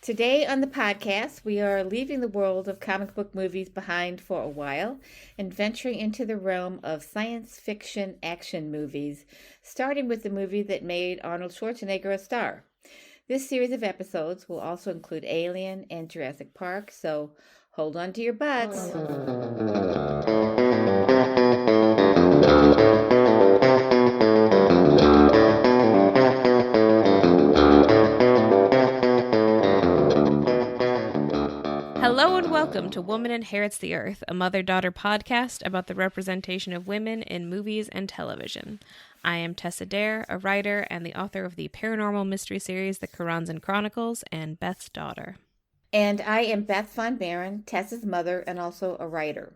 Today on the podcast, we are leaving the world of comic book movies behind for a while and venturing into the realm of science fiction action movies, starting with the movie that made Arnold Schwarzenegger a star. This series of episodes will also include Alien and Jurassic Park, so hold on to your butts. Hello and welcome to Woman Inherits the Earth, a mother-daughter podcast about the representation of women in movies and television. I am Tess Adair, a writer and the author of the paranormal mystery series The Karanzan Chronicles and Beth's daughter. And I am Beth Von Barron, Tess's mother and also a writer.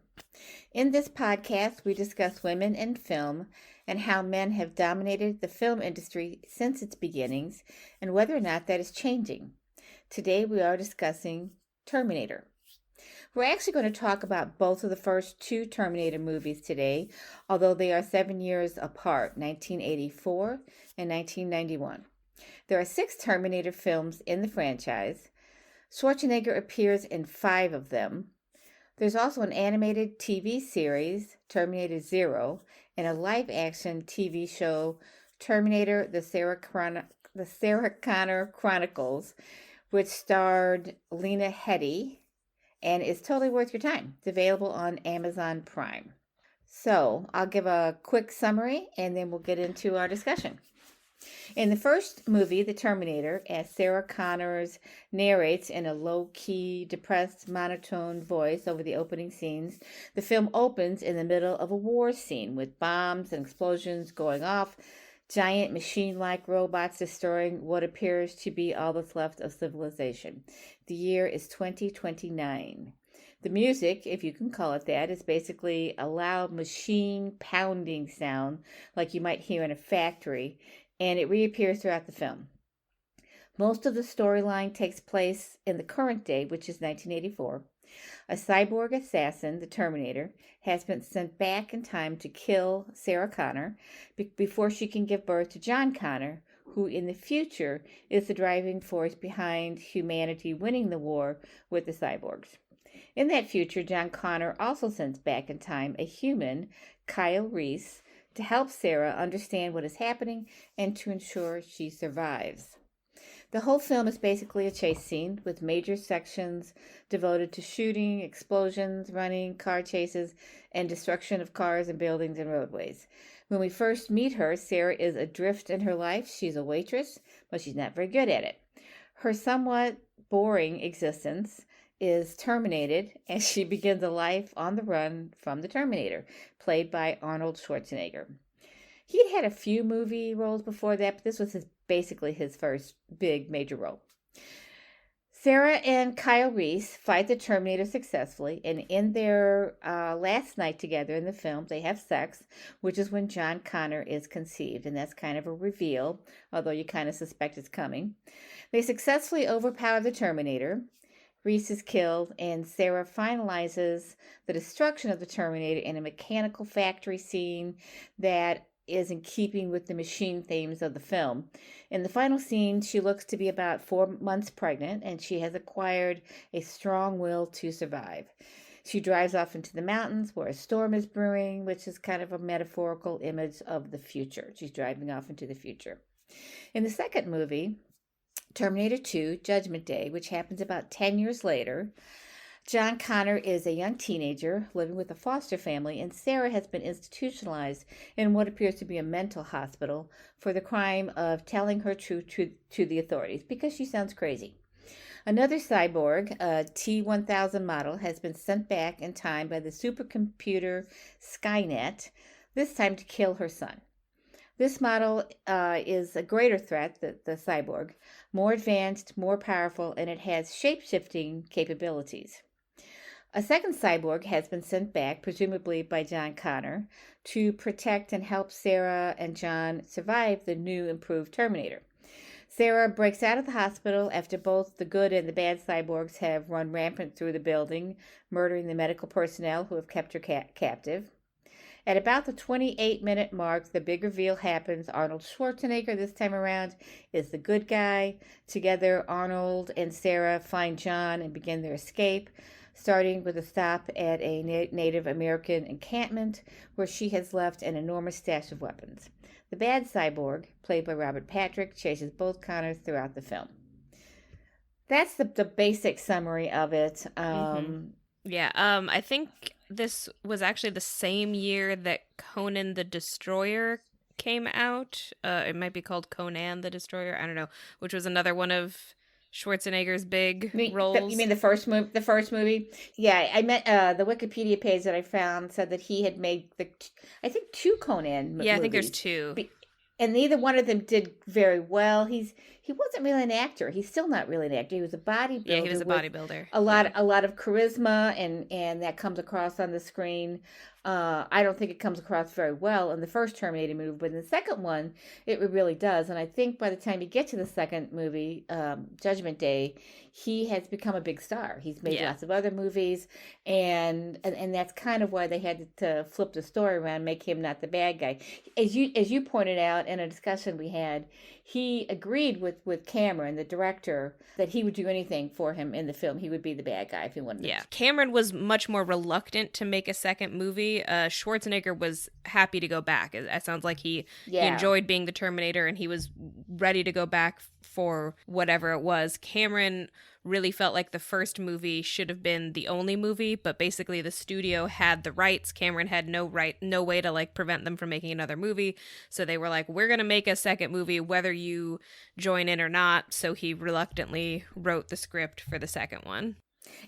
In this podcast, we discuss women in film and how men have dominated the film industry since its beginnings and whether or not that is changing. Today we are discussing Terminator. We're actually going to talk about both of the first two Terminator movies today, although they are 7 years apart, 1984 and 1991. There are 6 Terminator films in the franchise. Schwarzenegger appears in 5 of them. There's also an animated TV series, Terminator Zero, and a live-action TV show, Terminator: The Sarah Connor Chronicles, which starred Lena Headey and is totally worth your time. It's available on Amazon Prime. So I'll give a quick summary and then we'll get into our discussion. In the first movie, The Terminator, as Sarah Connors narrates in a low-key, depressed, monotone voice over the opening scenes, the film opens in the middle of a war scene with bombs and explosions going off, giant machine-like robots destroying what appears to be all that's left of civilization. The year is 2029. The music, if you can call it that, is basically a loud machine pounding sound like you might hear in a factory, and it reappears throughout the film. Most of the storyline takes place in the current day, which is 1984. A cyborg assassin, the Terminator, has been sent back in time to kill Sarah Connor before she can give birth to John Connor, who in the future is the driving force behind humanity winning the war with the cyborgs. In that future, John Connor also sends back in time a human, Kyle Reese, to help Sarah understand what is happening and to ensure she survives. The whole film is basically a chase scene with major sections devoted to shooting, explosions, running, car chases, and destruction of cars and buildings and roadways. When we first meet her, Sarah is adrift in her life. She's a waitress, but she's not very good at it. Her somewhat boring existence is terminated as she begins a life on the run from the Terminator, played by Arnold Schwarzenegger. He'd had a few movie roles before that, but this was basically his first big major role. Sarah and Kyle Reese fight the Terminator successfully, and in their last night together in the film, they have sex, which is when John Connor is conceived, and that's kind of a reveal, although you kind of suspect it's coming. They successfully overpower the Terminator. Reese is killed, and Sarah finalizes the destruction of the Terminator in a mechanical factory scene that is in keeping with the machine themes of the film. In the final scene, she looks to be about 4 months pregnant, and she has acquired a strong will to survive. She drives off into the mountains where a storm is brewing, which is kind of a metaphorical image of the future. She's driving off into the future. In the second movie, Terminator 2, Judgment Day, which happens about 10 years later, John Connor is a young teenager living with a foster family, and Sarah has been institutionalized in what appears to be a mental hospital for the crime of telling her truth to the authorities because she sounds crazy. Another cyborg, a T-1000 model, has been sent back in time by the supercomputer Skynet, this time to kill her son. This model is a greater threat, the cyborg, more advanced, more powerful, and it has shape-shifting capabilities. A second cyborg has been sent back, presumably by John Connor, to protect and help Sarah and John survive the new improved Terminator. Sarah breaks out of the hospital after both the good and the bad cyborgs have run rampant through the building, murdering the medical personnel who have kept her captive. At about the 28-minute mark, the big reveal happens. Arnold Schwarzenegger, this time around, is the good guy. Together, Arnold and Sarah find John and begin their escape, starting with a stop at a Native American encampment where she has left an enormous stash of weapons. The bad cyborg, played by Robert Patrick, chases both Connors throughout the film. That's the basic summary of it. Yeah, I think this was actually the same year that Conan the Destroyer came out. It might be called Conan the Destroyer, I don't know, which was another one of Schwarzenegger's big roles. You mean the first movie? The first movie? Yeah, I meant the Wikipedia page that I found said that he had made I think 2 Conan movies. Yeah, I think there's 2. And neither one of them did very well. He wasn't really an actor. He's still not really an actor. He was a bodybuilder. Yeah, he was a bodybuilder. A lot of charisma, and that comes across on the screen. I don't think it comes across very well in the first Terminator movie, but in the second one, it really does. And I think by the time you get to the second movie, Judgment Day, he has become a big star. He's made lots of other movies, and that's kind of why they had to flip the story around, make him not the bad guy. As you pointed out in a discussion we had, he agreed with Cameron, the director, that he would do anything for him in the film. He would be the bad guy if he wanted to. Yeah, Cameron was much more reluctant to make a second movie. Schwarzenegger was happy to go back. It sounds like he enjoyed being the Terminator, and he was ready to go back for whatever it was. Cameron really felt like the first movie should have been the only movie, but basically the studio had the rights. Cameron had no way to like prevent them from making another movie. So they were like, we're going to make a second movie whether you join in or not. So he reluctantly wrote the script for the second one.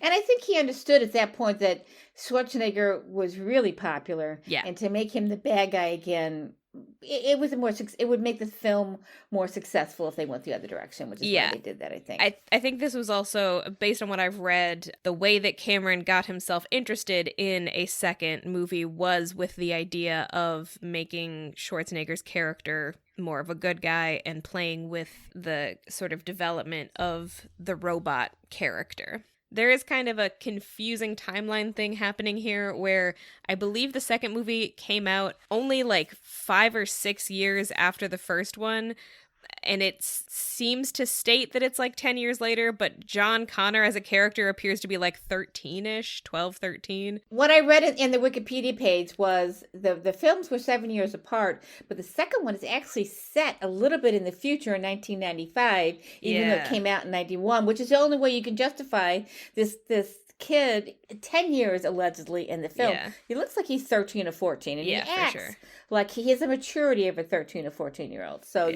And I think he understood at that point that Schwarzenegger was really popular. Yeah. And to make him the bad guy again, it would make the film more successful if they went the other direction, which is why they did that, I think. I think this was also, based on what I've read, the way that Cameron got himself interested in a second movie was with the idea of making Schwarzenegger's character more of a good guy and playing with the sort of development of the robot character. There is kind of a confusing timeline thing happening here where I believe the second movie came out only like 5 or 6 years after the first one. And it seems to state that it's like 10 years later, but John Connor as a character appears to be like 13-ish, 12, 13. What I read in the Wikipedia page was the films were 7 years apart, but the second one is actually set a little bit in the future in 1995, even though it came out in 91, which is the only way you can justify this kid 10 years allegedly in the film. He looks like he's 13 or 14, and he acts like he has a maturity of a 13 or 14-year-old. So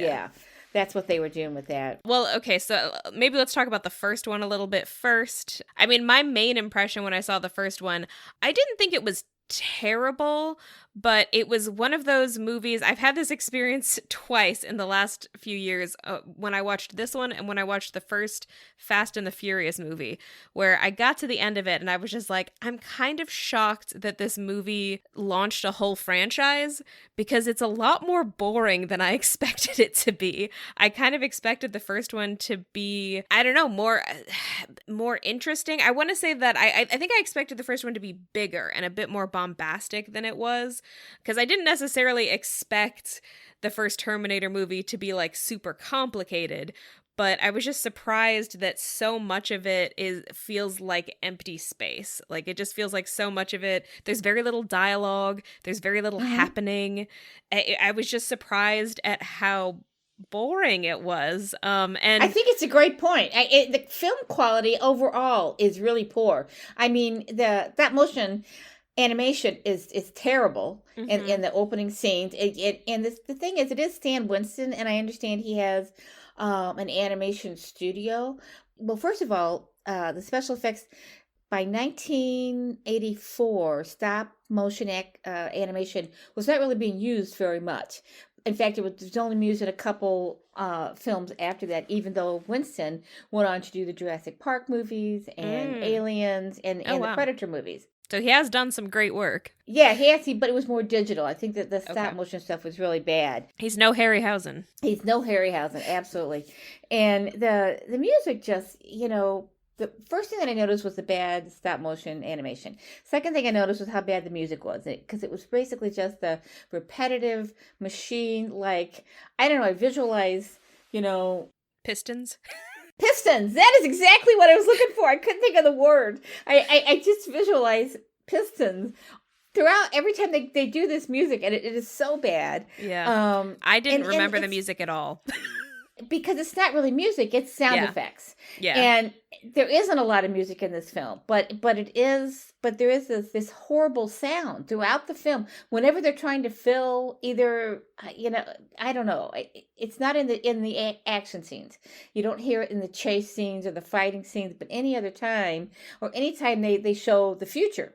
that's what they were doing with that. Well, okay, so maybe let's talk about the first one a little bit first. I mean, my main impression when I saw the first one, I didn't think it was terrible, but it was one of those movies. I've had this experience twice in the last few years, when I watched this one and when I watched the first Fast and the Furious movie, where I got to the end of it and I was just like, I'm kind of shocked that this movie launched a whole franchise, because it's a lot more boring than I expected it to be. I kind of expected the first one to be, I don't know, more interesting. I want to say that I think I expected the first one to be bigger and a bit more bombastic than it was, because I didn't necessarily expect the first Terminator movie to be like super complicated, but I was just surprised that so much of it feels like empty space. Like, it just feels like so much of it, there's very little dialogue, there's very little happening. I was just surprised at how boring it was. And I think it's a great point. The film quality overall is really poor. I mean, that motion animation is terrible in the opening scenes. The thing is, it is Stan Winston, and I understand he has an animation studio. Well, first of all, the special effects by 1984, stop motion animation was not really being used very much. In fact, it was only used in a couple films after that, even though Winston went on to do the Jurassic Park movies and Aliens and the Predator movies. So he has done some great work. Yeah, he has, but it was more digital. I think that the stop motion stuff was really bad. He's no Harryhausen. He's no Harryhausen, absolutely. And the music just, The first thing that I noticed was the bad stop motion animation. Second thing I noticed was how bad the music was, because it was basically just the repetitive machine. Like, I don't know, I visualize, Pistons. pistons. That is exactly what I was looking for. I couldn't think of the word. I just visualize pistons throughout every time they do this music, and it is so bad. Yeah. I didn't and remember the music at all. Because it's not really music, it's sound effects. Yeah. And there isn't a lot of music in this film, but there is this horrible sound throughout the film. Whenever they're trying to fill either, I don't know, it's not in the action scenes. You don't hear it in the chase scenes or the fighting scenes, but any other time, or anytime they show the future,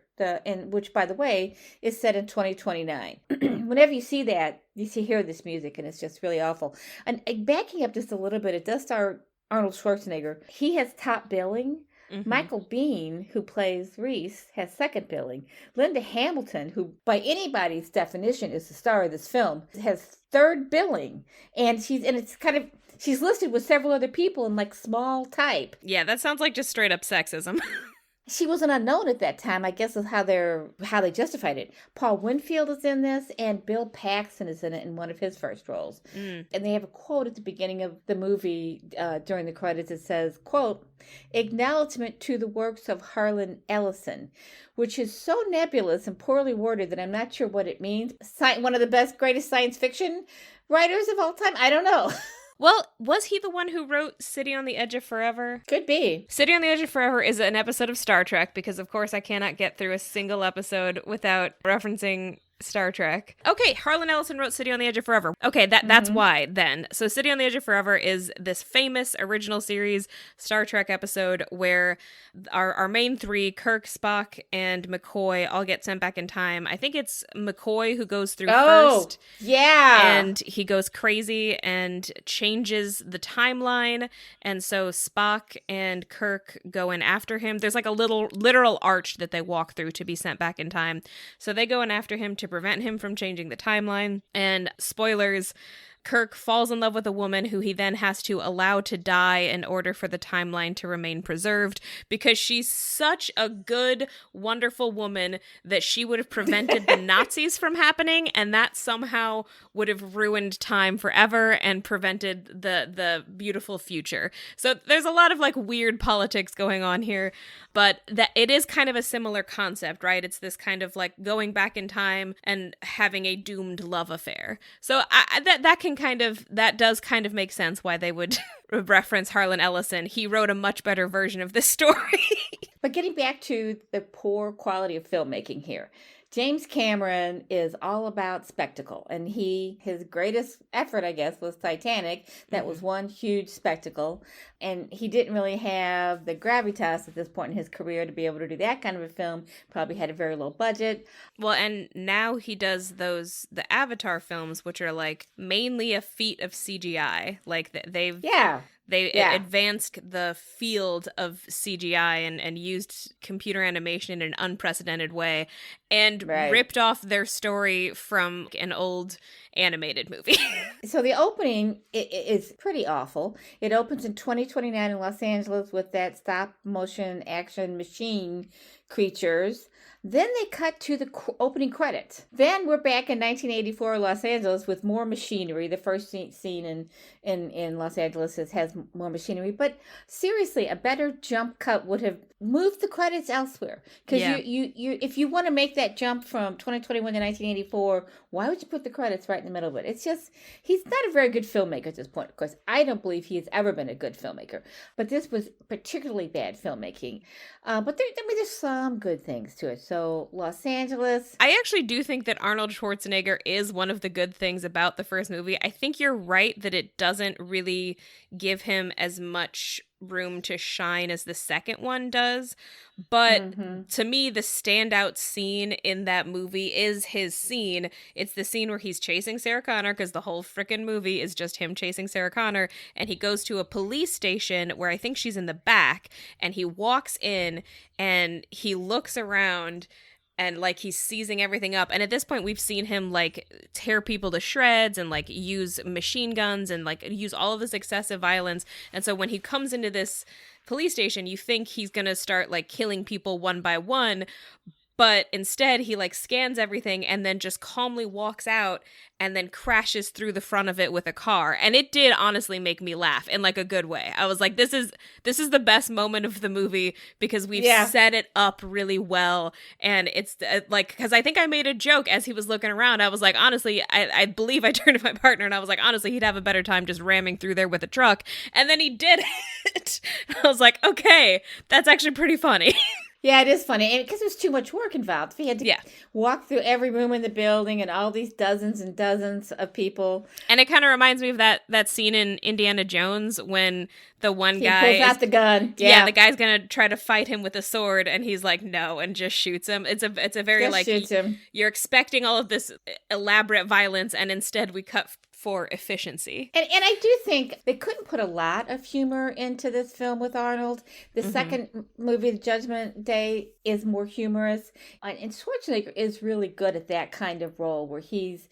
which, by the way, is set in 2029. Whenever you see that, hear this music, and it's just really awful. And backing up just a little bit, it does star Arnold Schwarzenegger. He has top billing. Mm-hmm. Michael Biehn, who plays Reese, has second billing. Linda Hamilton, who by anybody's definition is the star of this film, has third billing. And she's listed with several other people in like small type. Yeah, that sounds like just straight up sexism. She was an unknown at that time, I guess is how they justified it. Paul Winfield is in this, and Bill Paxton is in it in one of his first roles. And they have a quote at the beginning of the movie during the credits. It says, quote, "Acknowledgement to the works of Harlan Ellison," which is so nebulous and poorly worded that I'm not sure what it means. One of the greatest science fiction writers of all time? I don't know. Well, was he the one who wrote City on the Edge of Forever? Could be. City on the Edge of Forever is an episode of Star Trek, because of course I cannot get through a single episode without referencing Star Trek. Okay, Harlan Ellison wrote City on the Edge of Forever. Okay, that's why then. So City on the Edge of Forever is this famous original series Star Trek episode where our main three, Kirk, Spock, and McCoy, all get sent back in time. I think it's McCoy who goes through first. Yeah. And he goes crazy and changes the timeline. And so Spock and Kirk go in after him. There's like a literal arch that they walk through to be sent back in time. So they go in after him to prevent him from changing the timeline. And spoilers, Kirk falls in love with a woman who he then has to allow to die in order for the timeline to remain preserved, because she's such a good, wonderful woman that she would have prevented the Nazis from happening, and that somehow would have ruined time forever and prevented the beautiful future. So there's a lot of like weird politics going on here, but that it is kind of a similar concept, right? It's this kind of like going back in time and having a doomed love affair. So that does kind of make sense why they would reference Harlan Ellison. He wrote a much better version of this story. But getting back to the poor quality of filmmaking here, James Cameron is all about spectacle, and his greatest effort, I guess, was Titanic. That was one huge spectacle, and he didn't really have the gravitas at this point in his career to be able to do that kind of a film. Probably had a very low budget. Well, and now he does the Avatar films, which are like mainly a feat of CGI. Like they've advanced the field of CGI and used computer animation in an unprecedented way, and ripped off their story from an old animated movie. So the opening is pretty awful. It opens in 2029 in Los Angeles with that stop motion action machine creatures. Then they cut to the opening credits. Then we're back in 1984 Los Angeles with more machinery. The first scene in Los Angeles has more machinery. But seriously, a better jump cut would have moved the credits elsewhere. Because you if you want to make that jump from 2021 to 1984, why would you put the credits right in the middle of it? It's just, he's not a very good filmmaker at this point. Of course, I don't believe he has ever been a good filmmaker. But this was particularly bad filmmaking. But there's some good things to it. So Los Angeles. I actually do think that Arnold Schwarzenegger is one of the good things about the first movie. I think you're right that it doesn't really give him as much room to shine as the second one does. But to me, the standout scene in that movie is his scene. It's the scene where he's chasing Sarah Connor, because the whole frickin' movie is just him chasing Sarah Connor. And he goes to a police station where I think she's in the back, and he walks in and he looks around and like he's seizing everything up. And at this point, we've seen him like tear people to shreds and like use machine guns and like use all of this excessive violence. And so when he comes into this police station, you think he's gonna start like killing people one by one. But instead, he like scans everything and then just calmly walks out and then crashes through the front of it with a car. And it did honestly make me laugh in like a good way. I was like, this is the best moment of the movie because we've set it up really well. And it's like, because I think I made a joke as he was looking around. I was like, honestly, I believe I turned to my partner and I was like, honestly, he'd have a better time just ramming through there with a truck. And then he did it. I was like, okay, that's actually pretty funny. Yeah, it is funny because there's too much work involved. He had to walk through every room in the building and all these dozens and dozens of people. And it kind of reminds me of that scene in Indiana Jones when the one guy pulls out the gun. Yeah, the guy's gonna try to fight him with a sword, and he's like, no, and just shoots him. It's a very just like shoots him. You're expecting all of this elaborate violence, and instead we cut for efficiency. And I do think they couldn't put a lot of humor into this film with Arnold. The second movie, The Judgment Day, is more humorous. And Schwarzenegger is really good at that kind of role where he's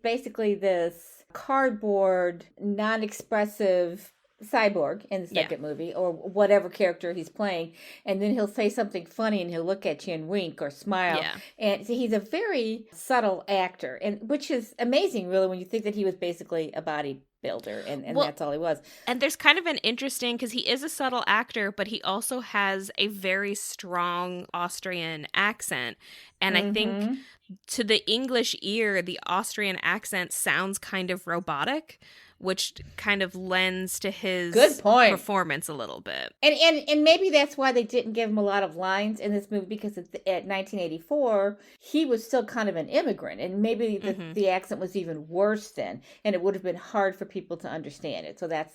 basically this cardboard, non-expressive cyborg in the second movie, or whatever character he's playing, and then he'll say something funny and he'll look at you and wink or smile. And so he's a very subtle actor, and which is amazing really when you think that he was basically a bodybuilder and that's all he was. And there's kind of an interesting, because he is a subtle actor, but he also has a very strong Austrian accent, and I think to the English ear the Austrian accent sounds kind of robotic, which kind of lends to his performance a little bit. And maybe that's why they didn't give him a lot of lines in this movie, because at 1984, he was still kind of an immigrant, and maybe the accent was even worse then, and it would have been hard for people to understand it. So that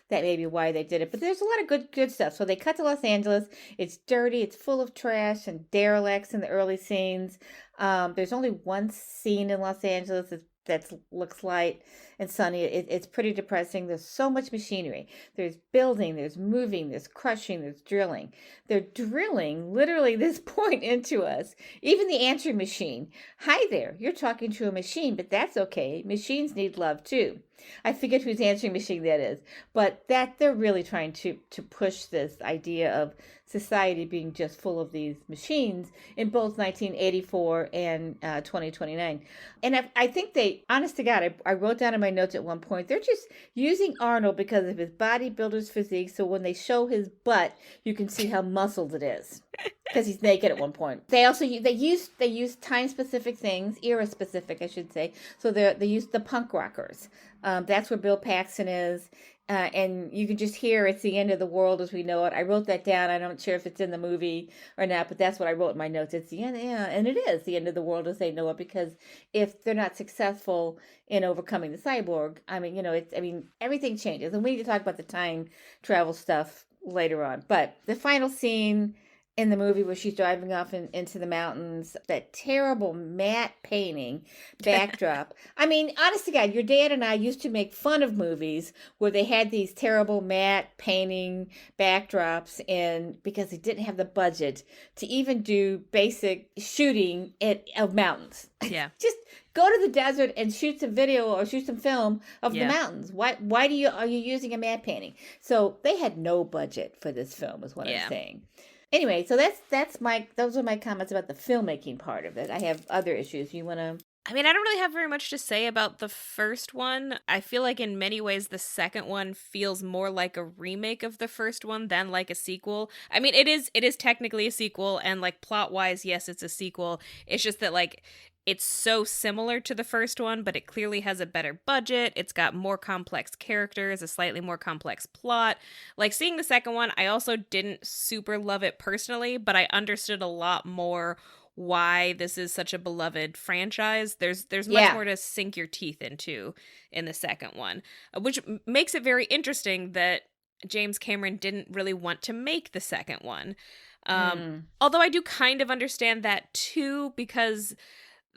may be why they did it. But there's a lot of good stuff. So they cut to Los Angeles. It's dirty. It's full of trash and derelicts in the early scenes. There's only one scene in Los Angeles that looks light and sunny. It's pretty depressing. There's so much machinery. There's building, there's moving, there's crushing, there's drilling. They're drilling literally this point into us. Even the answering machine. Hi there, you're talking to a machine, but that's okay. Machines need love too. I forget whose answering machine that is, but that they're really trying to push this idea of society being just full of these machines in both 1984 and 2029. And I think they, honest to God, I wrote down in my notes at one point, they're just using Arnold because of his bodybuilder's physique, so when they show his butt, you can see how muscled it is. Because he's naked at one point. They also they use time specific things, era specific, I should say. So they use the punk rockers. That's where Bill Paxton is, and you can just hear it's the end of the world as we know it. I wrote that down. I'm not sure if it's in the movie or not, but that's what I wrote in my notes. It's the end, and it is the end of the world as they know it, because if they're not successful in overcoming the cyborg, everything changes, and we need to talk about the time travel stuff later on. But the final scene in the movie where she's driving off into the mountains, that terrible matte painting backdrop. I mean, honest to God, your dad and I used to make fun of movies where they had these terrible matte painting backdrops in because they didn't have the budget to even do basic shooting of mountains. Yeah. Just go to the desert and shoot some video or shoot some film of the mountains. Why are you using a matte painting? So they had no budget for this film, is what I'm saying. Anyway, so those are my comments about the filmmaking part of it. I have other issues. You want to? I mean, I don't really have very much to say about the first one. I feel like in many ways the second one feels more like a remake of the first one than like a sequel. I mean, it is technically a sequel, and like plot-wise, yes, it's a sequel. It's just that like it's so similar to the first one, but it clearly has a better budget. It's got more complex characters, a slightly more complex plot. Like, seeing the second one, I also didn't super love it personally, but I understood a lot more why this is such a beloved franchise. There's much more to sink your teeth into in the second one, which makes it very interesting that James Cameron didn't really want to make the second one. Although I do kind of understand that too, because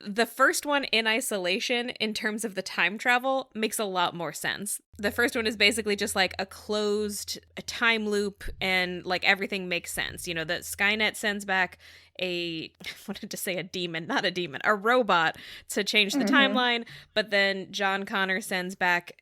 the first one in isolation, in terms of the time travel, makes a lot more sense. The first one is basically just like a closed time loop, and like everything makes sense. You know, that Skynet sends back I wanted to say a robot to change the timeline, but then John Connor sends back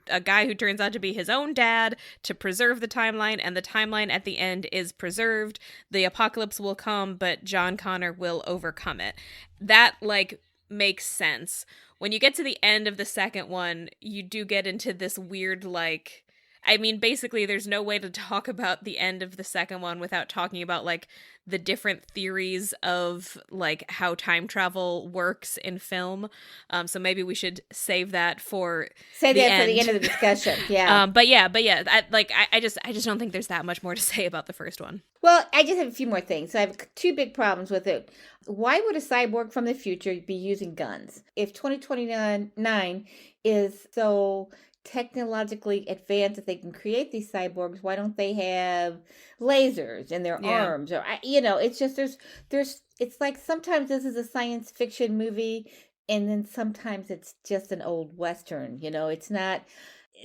a guy who turns out to be his own dad to preserve the timeline, and the timeline at the end is preserved. The apocalypse will come, but John Connor will overcome it. That like makes sense. When you get to the end of the second one, you do get into this weird like, I mean, basically there's no way to talk about the end of the second one without talking about like the different theories of like how time travel works in film. So maybe we should save that for for the end end of the discussion. Yeah. but yeah, I just don't think there's that much more to say about the first one. Well, I just have a few more things. So I have two big problems with it. Why would a cyborg from the future be using guns? If 2029 is so technologically advanced that they can create these cyborgs, why don't they have lasers in their arms? Or it's just it's like sometimes this is a science fiction movie, and then sometimes it's just an old Western. It's not.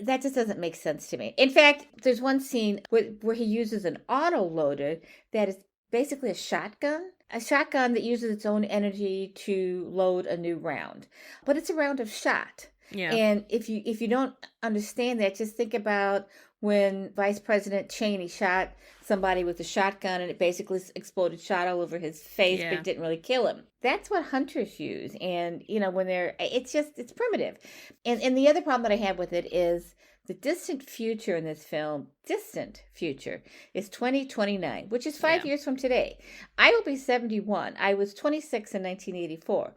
That just doesn't make sense to me. In fact, there's one scene where he uses an autoloader that is basically a shotgun that uses its own energy to load a new round. But it's a round of shot. Yeah. And if you don't understand that, just think about when Vice President Cheney shot somebody with a shotgun and it basically exploded shot all over his face, but it didn't really kill him. That's what hunters use. And, when it's primitive. And the other problem that I have with it is the distant future in this film, is 2029, which is 5 years from today. I will be 71. I was 26 in 1984.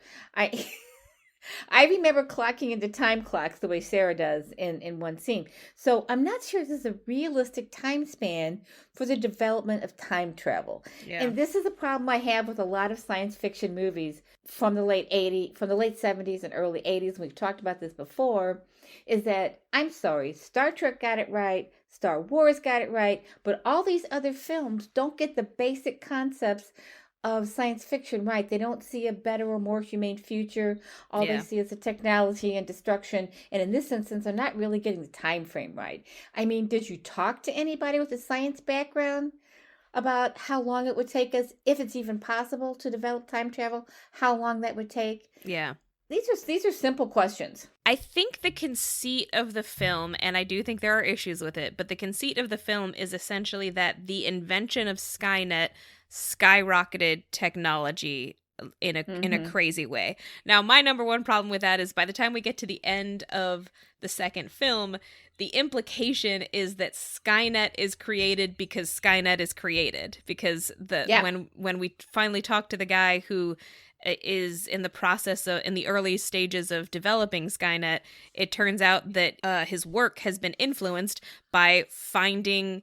I remember clocking into time clocks the way Sarah does in one scene. So I'm not sure this is a realistic time span for the development of time travel. Yeah. And this is a problem I have with a lot of science fiction movies from the late 70s and early 80s. We've talked about this before, is that, I'm sorry, Star Trek got it right, Star Wars got it right, but all these other films don't get the basic concepts of science fiction right. They don't see a better or more humane future. All they see is the technology and destruction. And in this instance, they're not really getting the time frame right. I mean, did you talk to anybody with a science background about how long it would take us, if it's even possible, to develop time travel? How long that would take? Yeah. These are simple questions. I think the conceit of the film, and I do think there are issues with it, but the conceit of the film is essentially that the invention of Skynet skyrocketed technology in a crazy way. Now, my number one problem with that is by the time we get to the end of the second film, the implication is that Skynet is created because Skynet is created. Because when we finally talk to the guy who is in the process of, in the early stages of developing Skynet, it turns out that his work has been influenced by finding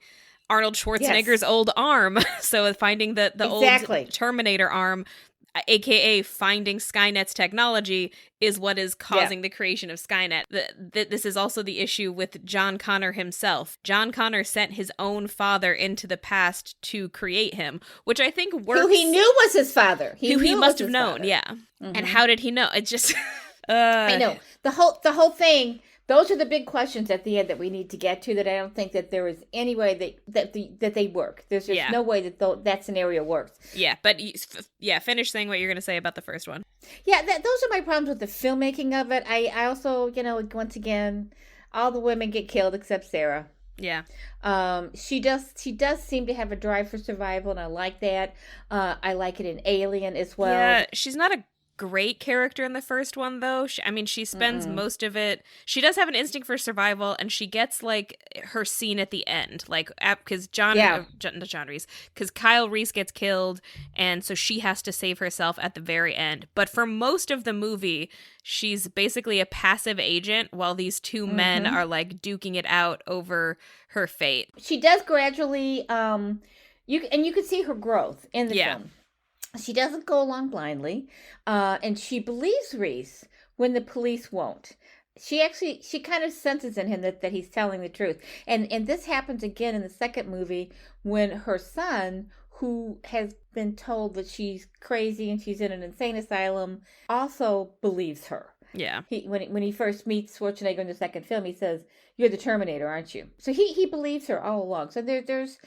Arnold Schwarzenegger's old arm. So finding the old Terminator arm, aka finding Skynet's technology, is what is causing the creation of Skynet. This is also the issue with John Connor himself. John Connor sent his own father into the past to create him, which I think works. Who he knew was his father. Who he must have known, And how did he know? It just... I know. The whole thing... Those are the big questions at the end that we need to get to, that I don't think that there is any way that they work. There's just no way that scenario works. Yeah, but finish saying what you're going to say about the first one. Yeah, those are my problems with the filmmaking of it. I also, once again, all the women get killed except Sarah. Yeah. She does seem to have a drive for survival, and I like that. I like it in Alien as well. Yeah, she's not a great character in the first one, though. She spends most of it. She does have an instinct for survival, and she gets like her scene at the end, like because because Kyle Reese gets killed, and so she has to save herself at the very end. But for most of the movie, she's basically a passive agent while these two men are like duking it out over her fate. She does gradually, you can see her growth in the film. She doesn't go along blindly, and she believes Reese when the police won't. She kind of senses in him that he's telling the truth. And this happens again in the second movie when her son, who has been told that she's crazy and she's in an insane asylum, also believes her. Yeah. When he first meets Schwarzenegger in the second film, he says, "You're the Terminator, aren't you?" So he believes her all along. So there's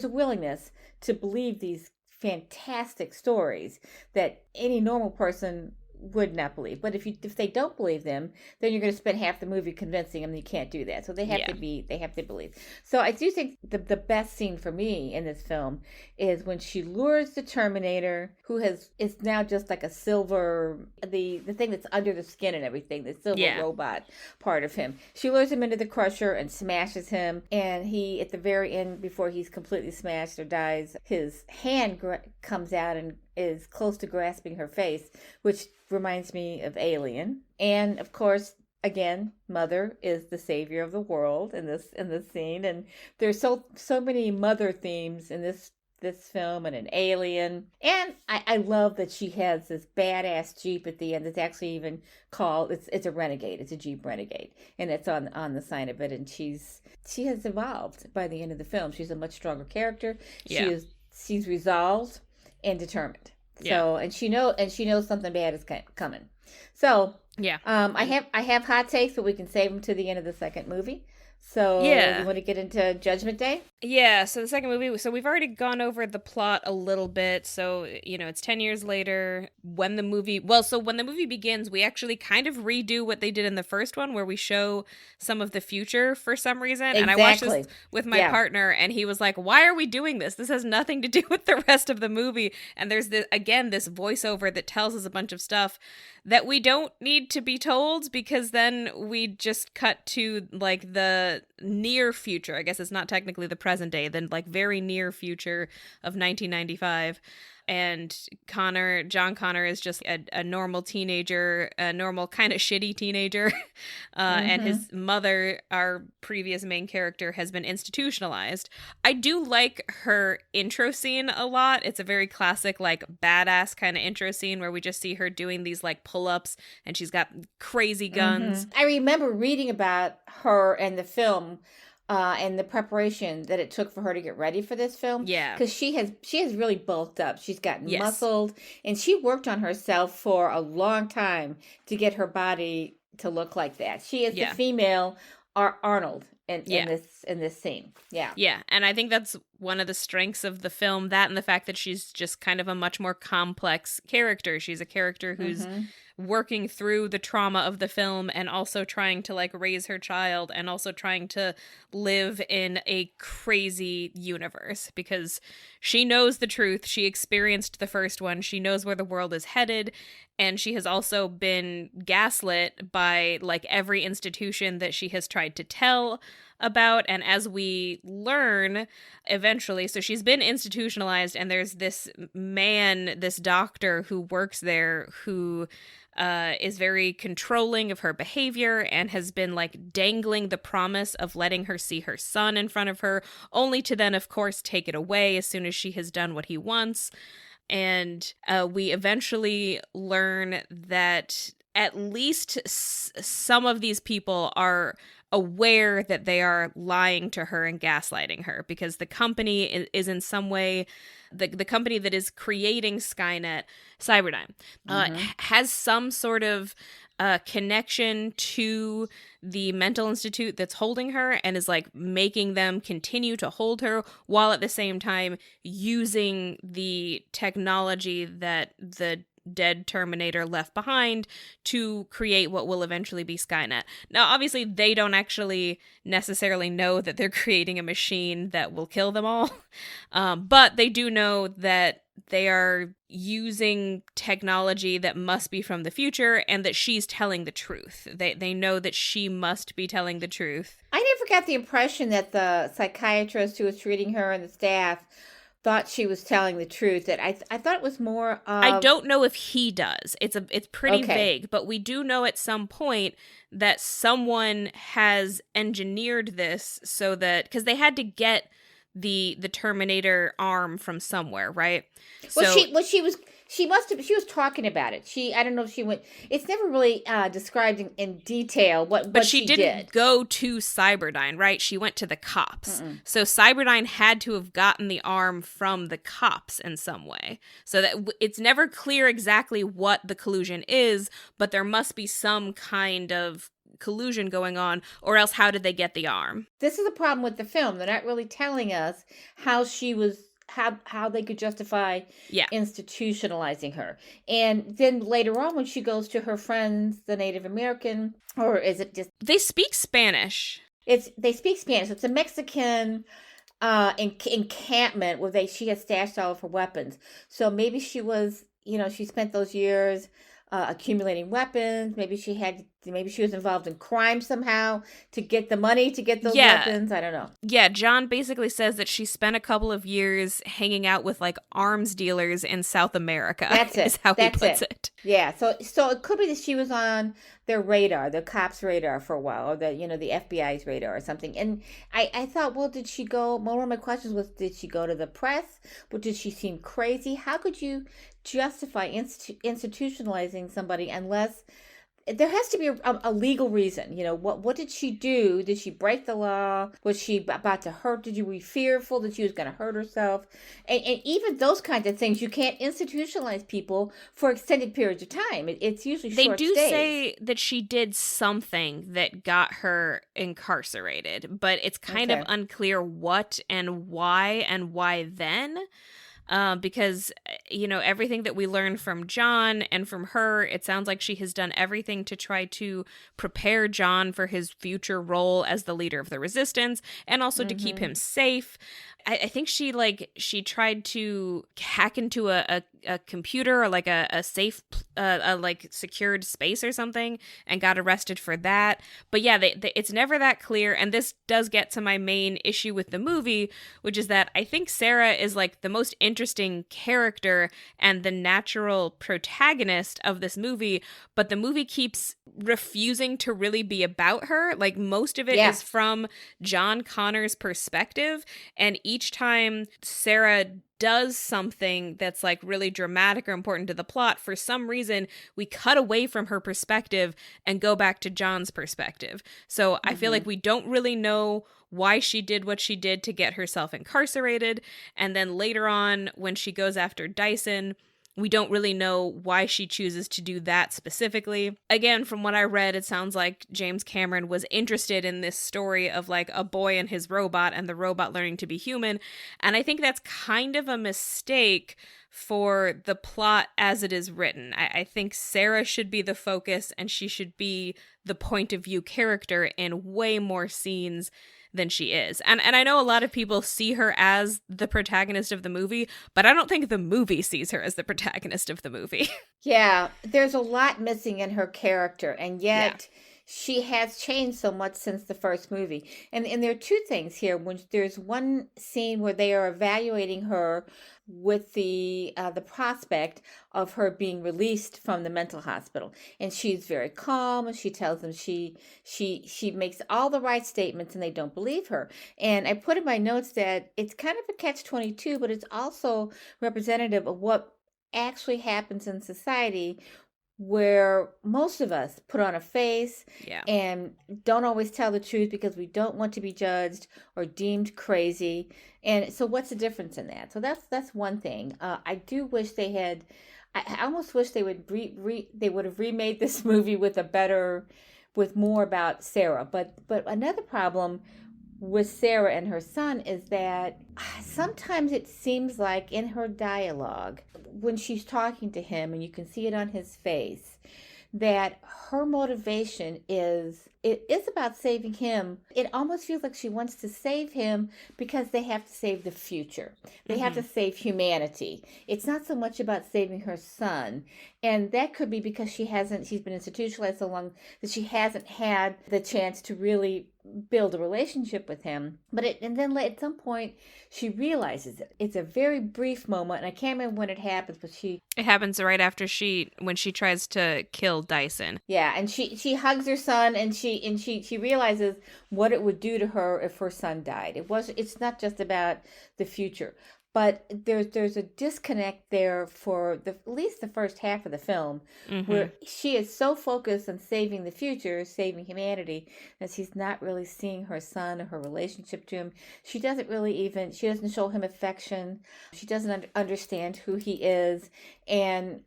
a willingness to believe these fantastic stories that any normal person would not believe. But if they don't believe them, then you're going to spend half the movie convincing them you can't do that. So they have to believe. So I do think the best scene for me in this film is when she lures the Terminator, who is now just like a silver, the thing that's under the skin and everything, the silver robot part of him. She lures him into the crusher and smashes him, and he, at the very end, before he's completely smashed or dies, his hand comes out and is close to grasping her face, which reminds me of Alien. And of course, again, Mother is the savior of the world in this scene, and there's so many mother themes in this film and an Alien. And I love that she has this badass Jeep at the end that's actually even called, it's a Renegade, it's a Jeep Renegade, and it's on the sign of it. And she has evolved by the end of the film. She's a much stronger character. She's resolved and determined. So and she knows something bad is coming. So I have hot takes, but we can save them to the end of the second movie. So you want to get into Judgment Day? Yeah, so the second movie, so we've already gone over the plot a little bit. So, it's 10 years later when the movie begins, we actually kind of redo what they did in the first one, where we show some of the future for some reason. Exactly. And I watched this with my partner, and he was like, "Why are we doing this? This has nothing to do with the rest of the movie." And there's this voiceover that tells us a bunch of stuff that we don't need to be told, because then we just cut to like the near future. I guess it's not technically the present day, then like very near future of 1995. And John Connor is just a normal teenager, a normal kind of shitty teenager. And his mother, our previous main character, has been institutionalized. I do like her intro scene a lot. It's a very classic, like, badass kind of intro scene where we just see her doing these, like, pull-ups, and she's got crazy guns. I remember reading about her and the film, and the preparation that it took for her to get ready for this film. Yeah. Because she has really bulked up. She's gotten muscled, and she worked on herself for a long time to get her body to look like that. She is the female Arnold in this scene. Yeah. Yeah, and I think that's one of the strengths of the film, that and the fact that she's just kind of a much more complex character. She's a character who's working through the trauma of the film, and also trying to, like, raise her child, and also trying to live in a crazy universe, because she knows the truth. She experienced the first one. She knows where the world is headed, and she has also been gaslit by, like, every institution that she has tried to tell about. And as we learn eventually, so she's been institutionalized, and there's this man, this doctor who works there, who is very controlling of her behavior, and has been, like, dangling the promise of letting her see her son in front of her, only to then, of course, take it away as soon as she has done what he wants. And we eventually learn that at least some of these people are aware that they are lying to her and gaslighting her, because the company is in some way, the company that is creating Skynet, Cyberdyne, has some sort of connection to the mental institute that's holding her, and is, like, making them continue to hold her, while at the same time using the technology that the dead Terminator left behind to create what will eventually be Skynet. Now, obviously, they don't actually necessarily know that they're creating a machine that will kill them all, but they do know that they are using technology that must be from the future, and that she's telling the truth. They know that she must be telling the truth. I never got the impression that the psychiatrist who was treating her and the staff thought she was telling the truth. That I thought it was more of... I don't know if he does. It's pretty vague, but we do know at some point that someone has engineered this so that, because they had to get the Terminator arm from somewhere, right? Well, She must have. She was talking about it. I don't know if she went. It's never really described in detail But what she she didn't did. go to Cyberdyne, right? She went to the cops. Mm-mm. So Cyberdyne had to have gotten the arm from the cops in some way. So that it's never clear exactly what the collusion is, but there must be some kind of collusion going on, or else how did they get the arm? This is a problem with the film. They're not really telling us how she was how they could justify Yeah. institutionalizing her. And then later on when she goes to her friends, the Native American, or is it just They speak Spanish. they speak Spanish. It's a Mexican encampment where she had stashed all of her weapons. So maybe she was, she spent those years accumulating weapons. Maybe she was involved in crime somehow to get the money to get those weapons. I don't know. Yeah, John basically says that she spent a couple of years hanging out with like arms dealers in South America. That's it. Is how he puts it. Yeah, so it could be that she was on their radar, the cops' radar for a while, or the FBI's radar or something. And I thought, well, did she go? One of my questions was, did she go to the press? But did she seem crazy? How could you justify institutionalizing somebody unless there has to be a legal reason? What did she do? Did she break the law? Was she about to hurt? Did you be fearful that she was going to hurt herself? And even those kinds of things, you can't institutionalize people for extended periods of time. It's usually short They do stays. say that she did something that got her incarcerated, but it's kind of unclear what and why then. Because, everything that we learn from John and from her, it sounds like she has done everything to try to prepare John for his future role as the leader of the resistance and also to keep him safe. I think she tried to hack into a computer or like a safe, like secured space or something and got arrested for that. But yeah, it's never that clear. And this does get to my main issue with the movie, which is that I think Sarah is like the most interesting character and the natural protagonist of this movie. But the movie keeps refusing to really be about her. Like most of it is from John Connor's perspective. And each time Sarah does something that's like really dramatic or important to the plot, for some reason we cut away from her perspective and go back to John's perspective. So I feel like we don't really know why she did what she did to get herself incarcerated. And then later on, when she goes after Dyson, we don't really know why she chooses to do that specifically. Again, from what I read, it sounds like James Cameron was interested in this story of like a boy and his robot and the robot learning to be human. And I think that's kind of a mistake for the plot as it is written. I think Sarah should be the focus and she should be the point of view character in way more scenes than she is. And I know a lot of people see her as the protagonist of the movie, but I don't think the movie sees her as the protagonist of the movie. Yeah, there's a lot missing in her character, and yet she has changed so much since the first movie. And there are two things here. When there's one scene where they are evaluating her with the prospect of her being released from the mental hospital, and she's very calm, and she tells them she makes all the right statements, and they don't believe her. And I put in my notes that it's kind of a catch-22, but it's also representative of what actually happens in society, where most of us put on a face and don't always tell the truth because we don't want to be judged or deemed crazy. And so what's the difference in that? So that's one thing. I do wish they had, I almost wish they would they would have remade this movie with more about Sarah. But another problem with Sarah and her son is that sometimes it seems like in her dialogue, when she's talking to him, and you can see it on his face, that her motivation is about saving him. It almost feels like she wants to save him because they have to save the future. They have to save humanity. It's not so much about saving her son. And that could be because she's been institutionalized so long that she hasn't had the chance to really build a relationship with him. And then at some point she realizes it. It's a very brief moment, and I can't remember when it happens, but it happens right after when she tries to kill Dyson. Yeah, and she hugs her son, and she realizes what it would do to her if her son died. It's not just about the future. but there's a disconnect there for at least the first half of the film, Mm-hmm. where she is so focused on saving the future, saving humanity, that she's not really seeing her son or her relationship to him. She doesn't show him affection. She doesn't understand who he is, and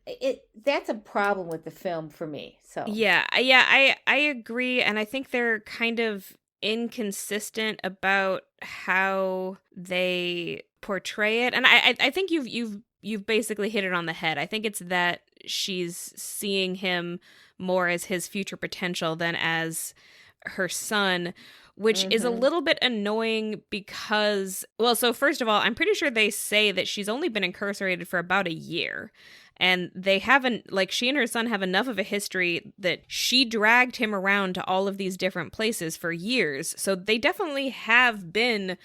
that's a problem with the film for me. So I agree, and I think they're kind of inconsistent about how they portray it. And I think you've basically hit it on the head. I think it's that she's seeing him more as his future potential than as her son, which is a mm-hmm. little bit annoying because, well, so first of all, I'm pretty sure they say that she's only been incarcerated for about a year. And they haven't, like, she and her son have enough of a history that she dragged him around to all of these different places for years. So they definitely have been,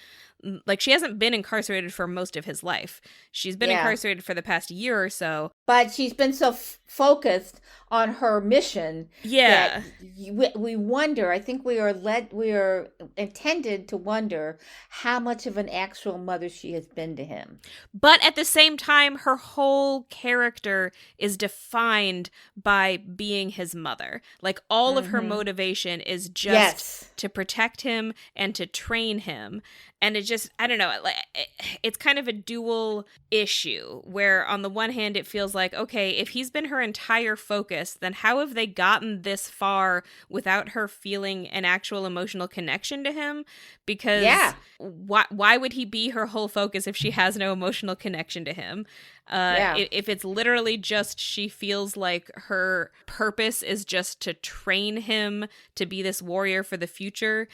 like, she hasn't been incarcerated for most of his life. She's been Yeah. incarcerated for the past year or so. But she's been so focused on her mission Yeah. that we wonder. I think we are intended to wonder how much of an actual mother she has been to him. But at the same time, her whole character is defined by being his mother. Like, all of her motivation is just to protect him and to train him. And it just, I don't know, it's kind of a dual issue where on the one hand, it feels like, okay, if he's been her entire focus, then how have they gotten this far without her feeling an actual emotional connection to him? Because why would he be her whole focus if she has no emotional connection to him? If it's literally just she feels like her purpose is just to train him to be this warrior for the future,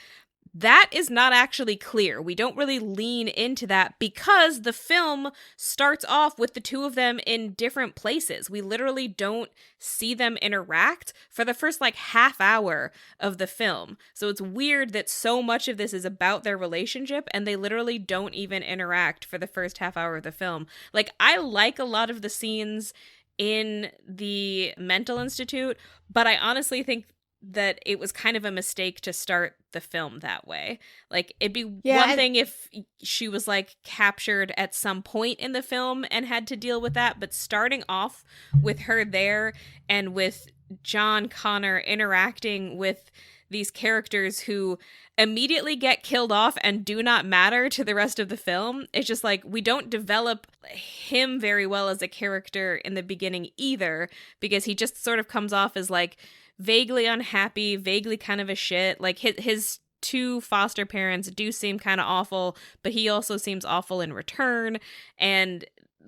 that is not actually clear. We don't really lean into that because the film starts off with the two of them in different places. We literally don't see them interact for the first like half hour of the film. So it's weird that so much of this is about their relationship and they literally don't even interact for the first half hour of the film. Like, I like a lot of the scenes in the mental institute, but I honestly think that it was kind of a mistake to start the film that way. Like, it'd be one thing if she was like captured at some point in the film and had to deal with that, but starting off with her there and with John Connor interacting with these characters who immediately get killed off and do not matter to the rest of the film. It's just like, we don't develop him very well as a character in the beginning either, because he just sort of comes off as like vaguely unhappy, vaguely kind of a shit. Like, his two foster parents do seem kind of awful, but he also seems awful in return, and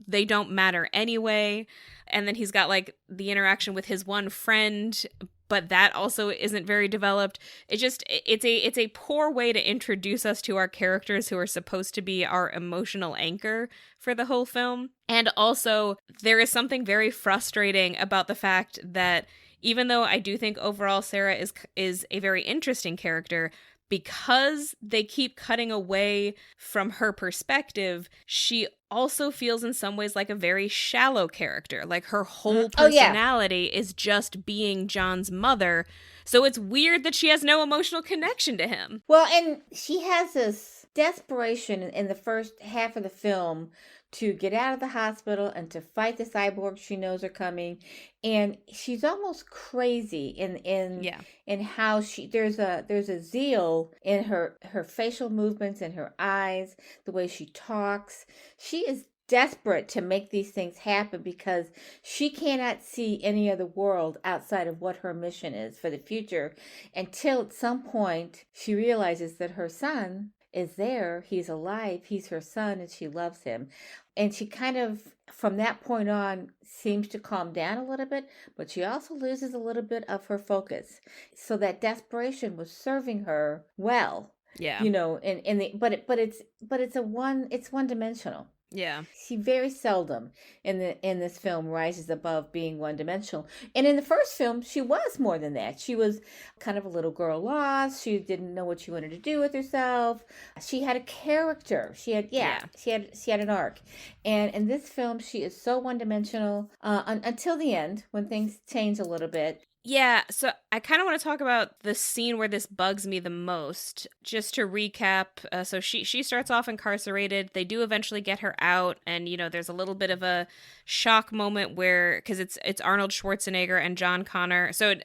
they don't matter anyway. And then he's got like the interaction with his one friend, but that also isn't very developed. It's a poor way to introduce us to our characters who are supposed to be our emotional anchor for the whole film. And also, there is something very frustrating about the fact that even though I do think overall Sarah is a very interesting character, because they keep cutting away from her perspective, she also feels in some ways like a very shallow character. Like, her whole personality is just being John's mother. So it's weird that she has no emotional connection to him. Well, and she has this desperation in the first half of the film to get out of the hospital and to fight the cyborgs she knows are coming, and she's almost crazy in how there's a zeal in her facial movements, in her eyes, the way she talks. She is desperate to make these things happen because she cannot see any other world outside of what her mission is for the future, until at some point she realizes that her son is there, he's alive, he's her son, and she loves him. And she kind of, from that point on, seems to calm down a little bit, but she also loses a little bit of her focus. So that desperation was serving her well. Yeah. You know, it's one dimensional. Yeah. She very seldom in this film rises above being one dimensional. And in the first film, she was more than that. She was kind of a little girl lost. She didn't know what she wanted to do with herself. She had a character. She had an arc. And in this film, she is so one dimensional until the end, when things change a little bit. Yeah, so I kind of want to talk about the scene where this bugs me the most. Just to recap, so she starts off incarcerated. They do eventually get her out, and there's a little bit of a shock moment where because it's Arnold Schwarzenegger and John Connor. So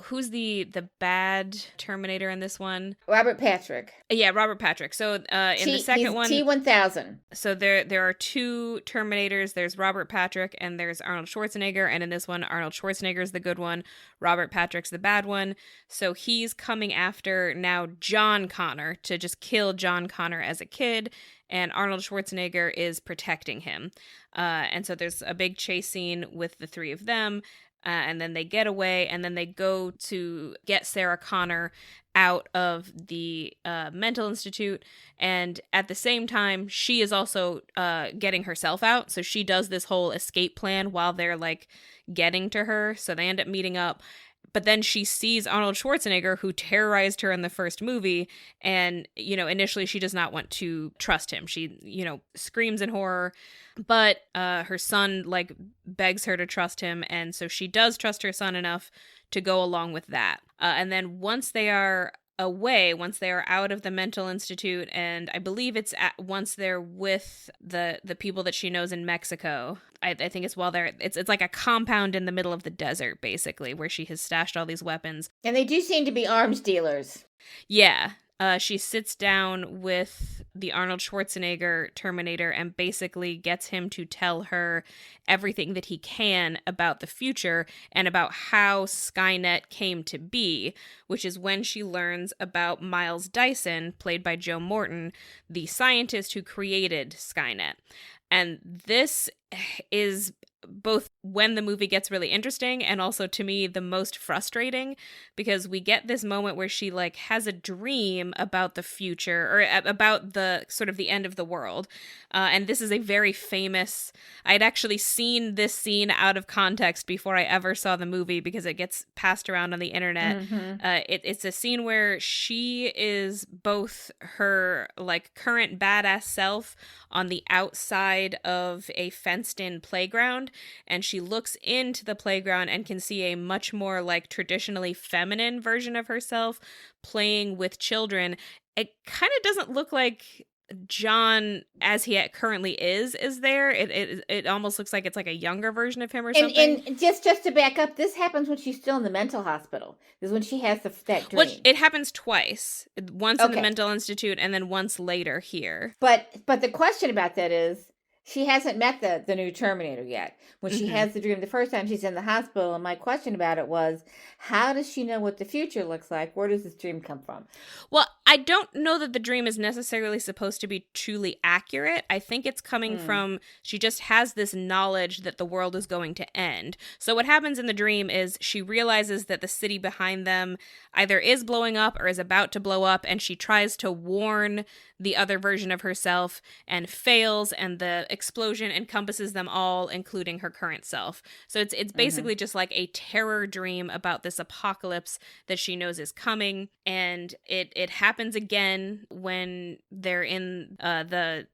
who's the bad Terminator in this one? Robert Patrick. Yeah, Robert Patrick. So in the second he's one, T-1000. So there are two Terminators. There's Robert Patrick and there's Arnold Schwarzenegger. And in this one, Arnold Schwarzenegger's the good one. Robert Patrick's the bad one. So he's coming after now John Connor to just kill John Connor as a kid. And Arnold Schwarzenegger is protecting him. And so there's a big chase scene with the three of them. And then they get away, and then they go to get Sarah Connor out of the mental institute. And at the same time, she is also getting herself out. So she does this whole escape plan while they're like getting to her. So they end up meeting up. But then she sees Arnold Schwarzenegger, who terrorized her in the first movie. And, initially she does not want to trust him. She, screams in horror. But her son, like, begs her to trust him. And so she does trust her son enough to go along with that. And then once they are away, once they are out of the mental institute, and I believe it's once they're with the people that she knows in Mexico. I think it's while they're it's like a compound in the middle of the desert, basically, where she has stashed all these weapons. And they do seem to be arms dealers. Yeah. She sits down with the Arnold Schwarzenegger Terminator and basically gets him to tell her everything that he can about the future and about how Skynet came to be, which is when she learns about Miles Dyson, played by Joe Morton, the scientist who created Skynet. And this is both when the movie gets really interesting and also, to me, the most frustrating, because we get this moment where she like has a dream about the future or about the sort of the end of the world. And this is a very famous, I'd actually seen this scene out of context before I ever saw the movie because it gets passed around on the internet. Mm-hmm. It's a scene where she is both her like current badass self on the outside of a fenced-in playground, and she looks into the playground and can see a much more like traditionally feminine version of herself playing with children. It kind of doesn't look like John as he currently is there. It almost looks like it's like a younger version of him or something. And just to back up, this happens when she's still in the mental hospital. This is when she has that dream. Well, it happens twice. Once in the mental institute and then once later here. But the question about that is, she hasn't met the new Terminator yet. When she has the dream the first time, she's in the hospital. And my question about it was, how does she know what the future looks like? Where does this dream come from? Well, I don't know that the dream is necessarily supposed to be truly accurate. I think it's coming from, she just has this knowledge that the world is going to end. So what happens in the dream is she realizes that the city behind them either is blowing up or is about to blow up, and she tries to warn the other version of herself and fails, and the explosion encompasses them all, including her current self. So it's basically just like a terror dream about this apocalypse that she knows is coming, and it happens again when they're in the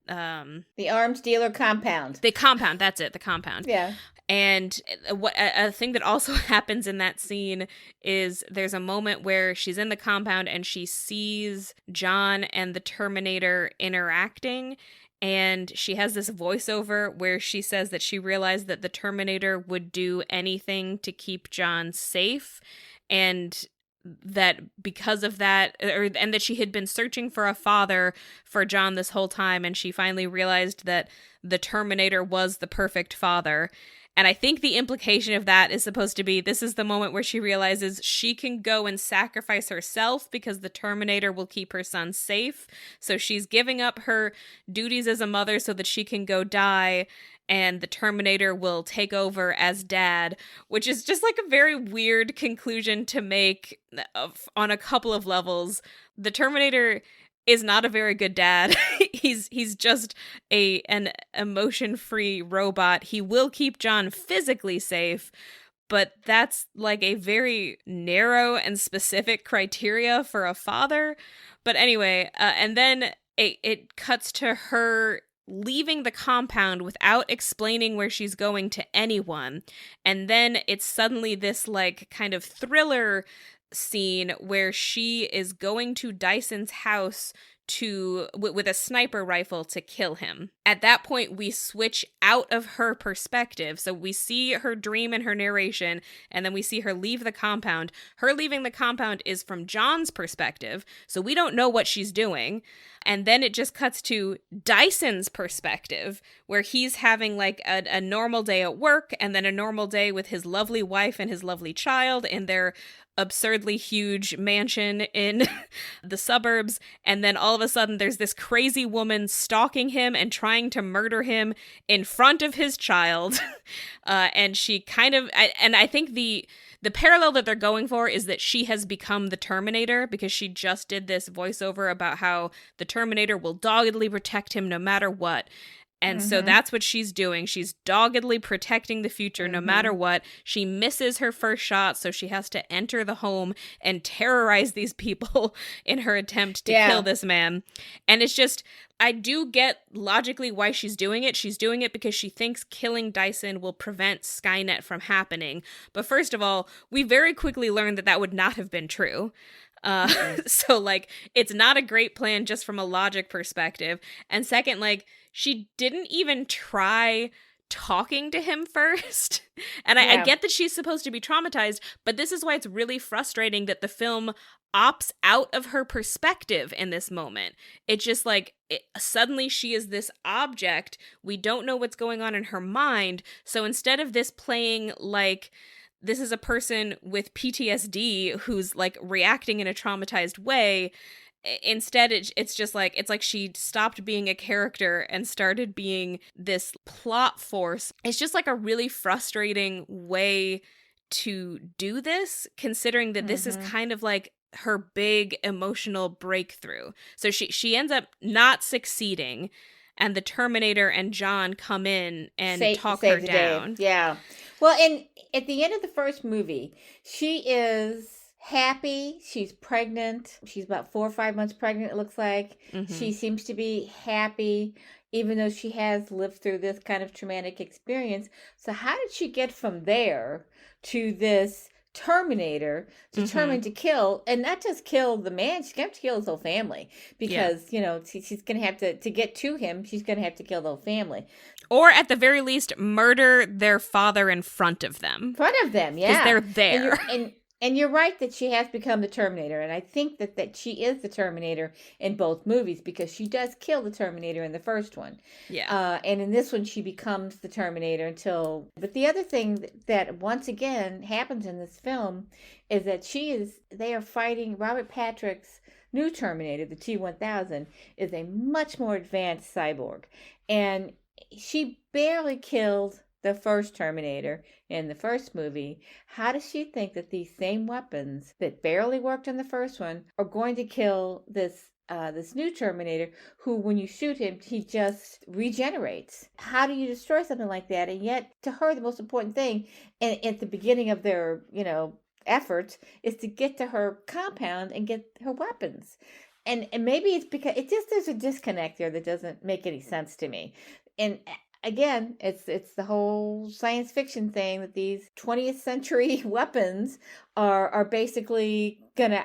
arms dealer compound. The compound, that's it, the compound. Yeah. And what a thing that also happens in that scene is there's a moment where she's in the compound and she sees John and the Terminator interacting, and she has this voiceover where she says that she realized that the Terminator would do anything to keep John safe, and that because of that, and that she had been searching for a father for John this whole time, and she finally realized that the Terminator was the perfect father. And I think the implication of that is supposed to be this is the moment where she realizes she can go and sacrifice herself because the Terminator will keep her son safe. So she's giving up her duties as a mother so that she can go die, and the Terminator will take over as dad, which is just like a very weird conclusion to make on a couple of levels. The Terminator is not a very good dad. He's just an emotion-free robot. He will keep John physically safe, but that's like a very narrow and specific criteria for a father. But anyway, and then it cuts to her leaving the compound without explaining where she's going to anyone. And then it's suddenly this like kind of thriller scene where she is going to Dyson's house with a sniper rifle to kill him. At that point, we switch out of her perspective. So we see her dream and her narration, and then we see her leave the compound. Her leaving the compound is from John's perspective, so we don't know what she's doing. And then it just cuts to Dyson's perspective, where he's having like a normal day at work, and then a normal day with his lovely wife and his lovely child in their absurdly huge mansion in the suburbs. And then all of a sudden there's this crazy woman stalking him and trying to murder him in front of his child. And she kind of, and I think the parallel that they're going for is that she has become the Terminator, because she just did this voiceover about how the Terminator will doggedly protect him no matter what. And so that's what she's doing. She's doggedly protecting the future no matter what. She misses her first shot, so she has to enter the home and terrorize these people in her attempt to kill this man. And it's just, I do get logically why she's doing it. She's doing it because she thinks killing Dyson will prevent Skynet from happening. But first of all, we very quickly learned that that would not have been true. So, like, it's not a great plan just from a logic perspective. And second, like, she didn't even try talking to him first. And I get that she's supposed to be traumatized, but this is why it's really frustrating that the film opts out of her perspective in this moment. It's just like, suddenly she is this object. We don't know what's going on in her mind. So instead of this playing like this is a person with PTSD who's like reacting in a traumatized way, instead it's just like, it's like she stopped being a character and started being this plot force. It's just like a really frustrating way to do this, considering that this is kind of like her big emotional breakthrough. So she ends up not succeeding, and the Terminator and John come in and talk her down. Yeah. Well, and at the end of the first movie, she is happy. She's pregnant. She's about 4 or 5 months pregnant, it looks like. She seems to be happy, even though she has lived through this kind of traumatic experience. So how did she get from there to this Terminator determined to kill, and not just kill the man, she's going to have to kill his whole family, because, you know, she's going to have to get to him, she's going to have to kill the whole family. Or at the very least, murder their father in front of them. Yeah. Because they're there. And you're right that she has become the Terminator. And I think that she is the Terminator in both movies, because she does kill the Terminator in the first one. Yeah. And in this one, she becomes the Terminator until... But the other thing that once again happens in this film is that they are fighting Robert Patrick's new Terminator, the T-1000, is a much more advanced cyborg. And she barely killed the first Terminator in the first movie. How does she think that these same weapons that barely worked in the first one are going to kill this new Terminator, who, when you shoot him, he just regenerates? How do you destroy something like that? And yet, to her, the most important thing, and at the beginning of their, efforts, is to get to her compound and get her weapons. And maybe it's because there's a disconnect there that doesn't make any sense to me. And again, it's the whole science fiction thing that these 20th century weapons are basically gonna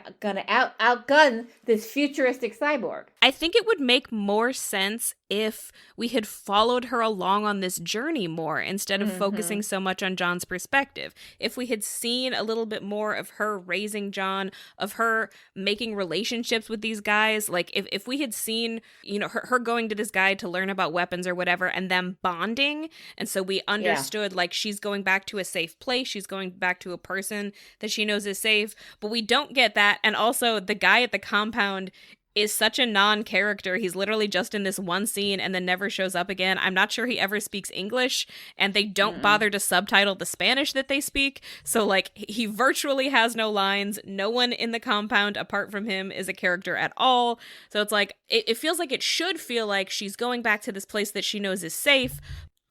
outgun this futuristic cyborg. I think it would make more sense if we had followed her along on this journey more, instead of focusing so much on John's perspective. If we had seen a little bit more of her raising John, of her making relationships with these guys, like if we had seen, her going to this guy to learn about weapons or whatever, and them bonding, and so we understood like she's going back to a safe place, she's going back to a person that she knows is safe, but we don't get that. And also, the guy at the compound is such a non-character. He's literally just in this one scene and then never shows up again. I'm not sure he ever speaks English, and they don't bother to subtitle the Spanish that they speak. So, like, he virtually has no lines. No one in the compound apart from him is a character at all. So it's like, it feels like it should feel like she's going back to this place that she knows is safe,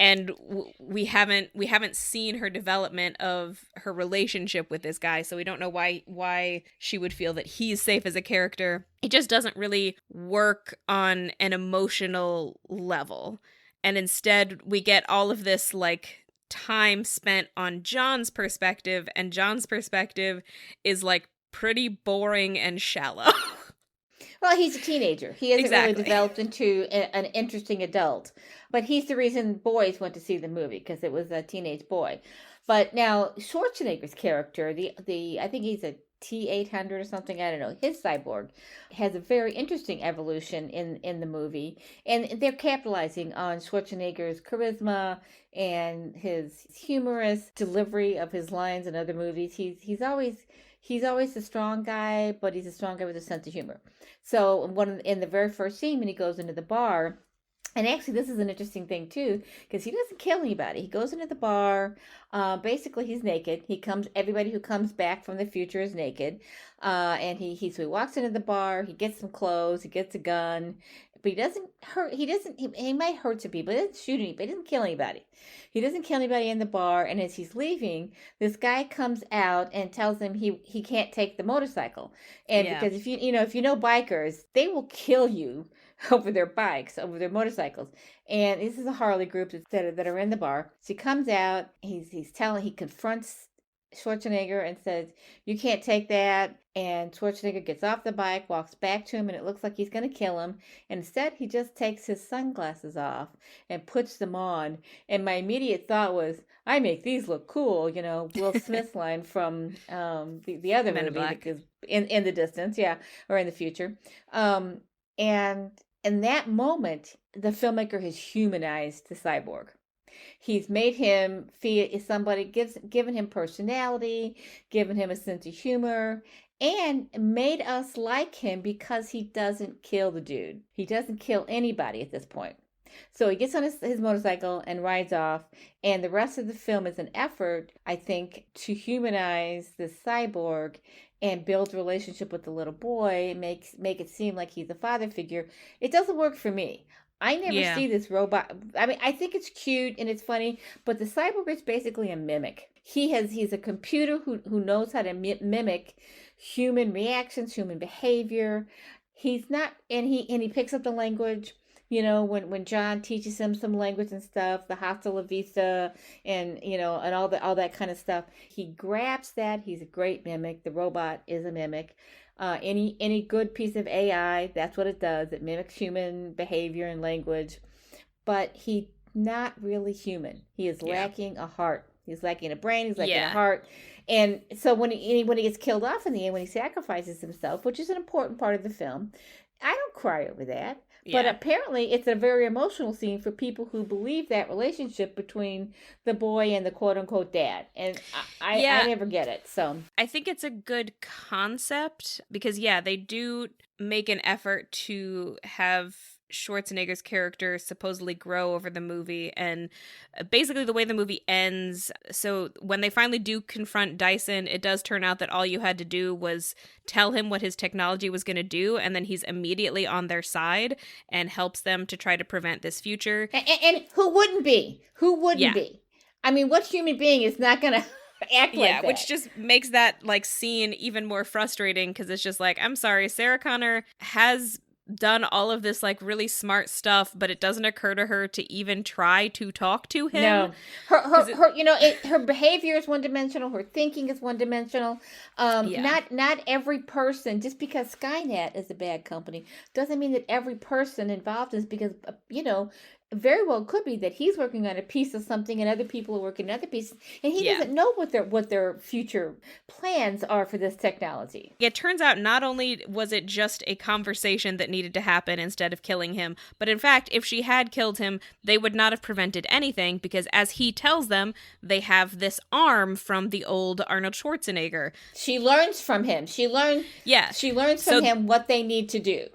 and we haven't seen her development of her relationship with this guy, so we don't know why she would feel that he's safe as a character. It just doesn't really work on an emotional level, and instead we get all of this like time spent on John's perspective, and John's perspective is like pretty boring and shallow. Well, he's a teenager. He hasn't Exactly. really developed into an interesting adult. But he's the reason boys went to see the movie, because it was a teenage boy. But now Schwarzenegger's character, the I think he's a T-800 or something, I don't know, his cyborg has a very interesting evolution in the movie. And they're capitalizing on Schwarzenegger's charisma and his humorous delivery of his lines in other movies. He's always the strong guy, but he's a strong guy with a sense of humor. So in the very first scene when he goes into the bar, and actually this is an interesting thing too, because he doesn't kill anybody. He goes into the bar. Basically, he's naked. Everybody who comes back from the future is naked. And so he walks into the bar. He gets some clothes. He gets a gun. But he doesn't hurt. He might hurt some people. He doesn't shoot anybody. He doesn't kill anybody. He doesn't kill anybody in the bar. And as he's leaving, this guy comes out and tells him he can't take the motorcycle. And because if you know bikers, they will kill you over their bikes, over their motorcycles. And this is a Harley group that are in the bar. So he comes out, he confronts Schwarzenegger and says, "You can't take that." And Schwarzenegger gets off the bike, walks back to him, and it looks like he's going to kill him. And instead, he just takes his sunglasses off and puts them on. And my immediate thought was, I make these look cool, Will Smith's line from the other Men in movie, Black. because in the distance, or in the future. And in that moment, the filmmaker has humanized the cyborg. He's made him feel somebody, given him personality, given him a sense of humor, and made us like him because he doesn't kill the dude. He doesn't kill anybody at this point. So he gets on his motorcycle and rides off, and the rest of the film is an effort, I think, to humanize the cyborg and build a relationship with the little boy, and make it seem like he's a father figure. It doesn't work for me. I never see this robot. I mean, I think it's cute and it's funny, but the cyborg is basically a mimic. He's a computer who knows how to mimic human reactions, human behavior. He's not, and he picks up the language. When John teaches him some language and stuff, the hasta la vista and all that kind of stuff, he grabs that. He's a great mimic. The robot is a mimic. Any good piece of AI, that's what it does. It mimics human behavior and language, but he's not really human. He is lacking a heart. He's lacking a brain. He's lacking a heart. And so when he gets killed off in the end, when he sacrifices himself, which is an important part of the film, I don't cry over that. But apparently it's a very emotional scene for people who believe that relationship between the boy and the quote-unquote dad. And I never get it. So I think it's a good concept because, they do make an effort to have Schwarzenegger's character supposedly grow over the movie, and basically the way the movie ends, so when they finally do confront Dyson, it does turn out that all you had to do was tell him what his technology was going to do, and then he's immediately on their side and helps them to try to prevent this future. And who wouldn't be? Be? I mean, what human being is not going to act like that? Which just makes that like scene even more frustrating because it's just like, I'm sorry, Sarah Connor has done all of this like really smart stuff, but it doesn't occur to her to even try to talk to him. No, her behavior is one-dimensional. Her thinking is one-dimensional. Not every person, just because Skynet is a bad company, doesn't mean that every person involved is, because very well could be that he's working on a piece of something and other people are working on other pieces, and he doesn't know what their future plans are for this technology. It turns out not only was it just a conversation that needed to happen instead of killing him, but in fact, if she had killed him, they would not have prevented anything because, as he tells them, they have this arm from the old Arnold Schwarzenegger. She learns from him. She learns from him what they need to do.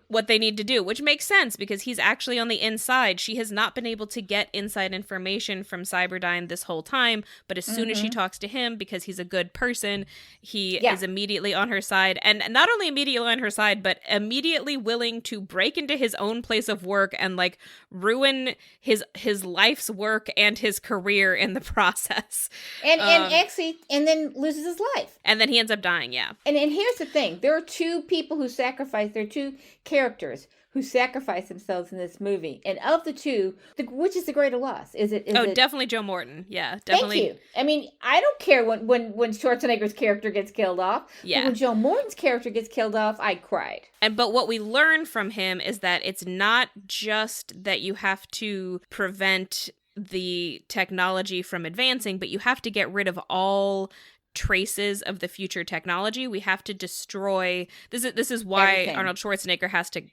Which makes sense because he's actually on the inside. She has not not been able to get inside information from Cyberdyne this whole time, but as soon as she talks to him, because he's a good person, he is immediately on her side, and not only immediately on her side, but immediately willing to break into his own place of work and like ruin his life's work and his career in the process. And actually, and then loses his life. And then he ends up dying, yeah. And here's the thing. There are two people who sacrifice, there are two characters who sacrifice themselves in this movie. And of the two, which is the greater loss? Is it definitely Joe Morton. Yeah, definitely. Thank you. I mean, I don't care when Schwarzenegger's character gets killed off. Yeah. But when Joe Morton's character gets killed off, I cried. But what we learn from him is that it's not just that you have to prevent the technology from advancing, but you have to get rid of all traces of the future technology. We have to destroy this is why everything. Arnold Schwarzenegger has to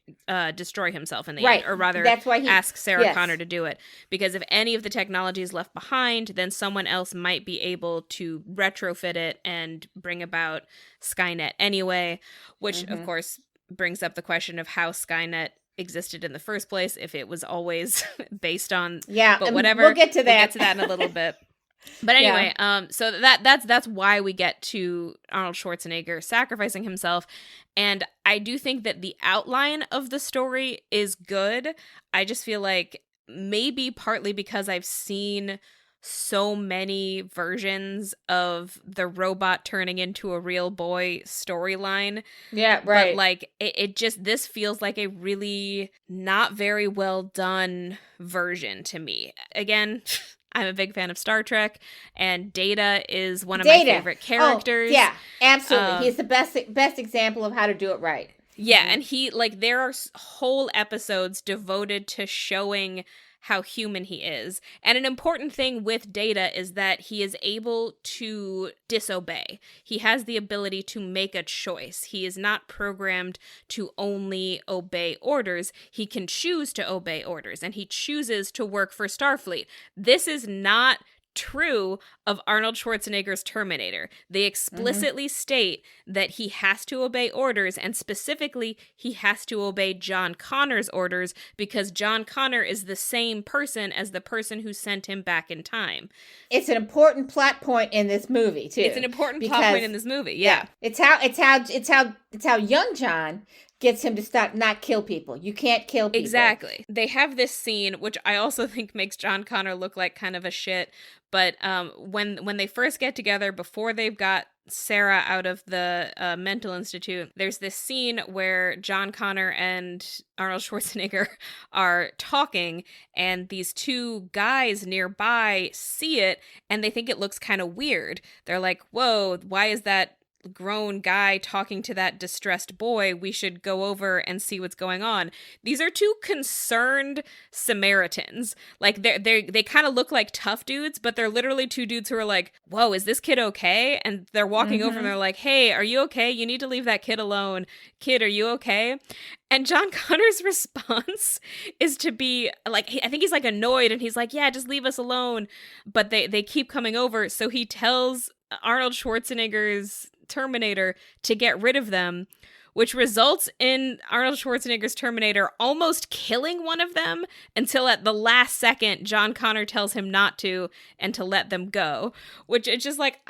destroy himself in the end, or rather that's why he ask Sarah Connor to do it, because if any of the technology is left behind, then someone else might be able to retrofit it and bring about Skynet anyway, which of course brings up the question of how Skynet existed in the first place, if it was always based on but whatever. We'll get to that. We'll get to that in a little bit. But anyway, so that's why we get to Arnold Schwarzenegger sacrificing himself. And I do think that the outline of the story is good. I just feel like maybe partly because I've seen so many versions of the robot turning into a real boy storyline. Yeah, right. But like it just, this feels like a really not very well done version to me. Again, I'm a big fan of Star Trek, and Data is one of my favorite characters. Oh, yeah, absolutely. He's the best example of how to do it right. Yeah, and he, like, there are whole episodes devoted to showing how human he is. And an important thing with Data is that he is able to disobey. He has the ability to make a choice. He is not programmed to only obey orders. He can choose to obey orders, and he chooses to work for Starfleet. This is not true of Arnold Schwarzenegger's Terminator. They explicitly state that he has to obey orders, and specifically, he has to obey John Connor's orders, because John Connor is the same person as the person who sent him back in time. It's an important plot point in this movie, too. It's an important plot point in this movie, yeah. It's how young John gets him to stop, not kill people. You can't kill people. Exactly. They have this scene, which I also think makes John Connor look like kind of a shit. But when they first get together, before they've got Sarah out of the mental institute, there's this scene where John Connor and Arnold Schwarzenegger are talking, and these two guys nearby see it, and they think it looks kind of weird. They're like, whoa, why is that grown guy talking to that distressed boy? We should go over and see what's going on. These are two concerned Samaritans. Like, they kind of look like tough dudes, but they're literally two dudes who are like, whoa, is this kid okay? And they're walking over and they're like, hey, are you okay? You need to leave that kid alone. Kid, are you okay? And John Connor's response is to be like, I think he's like annoyed, and he's like, yeah, just leave us alone. But they keep coming over. So he tells Arnold Schwarzenegger's Terminator to get rid of them, which results in Arnold Schwarzenegger's Terminator almost killing one of them, until at the last second John Connor tells him not to and to let them go, which it's just like,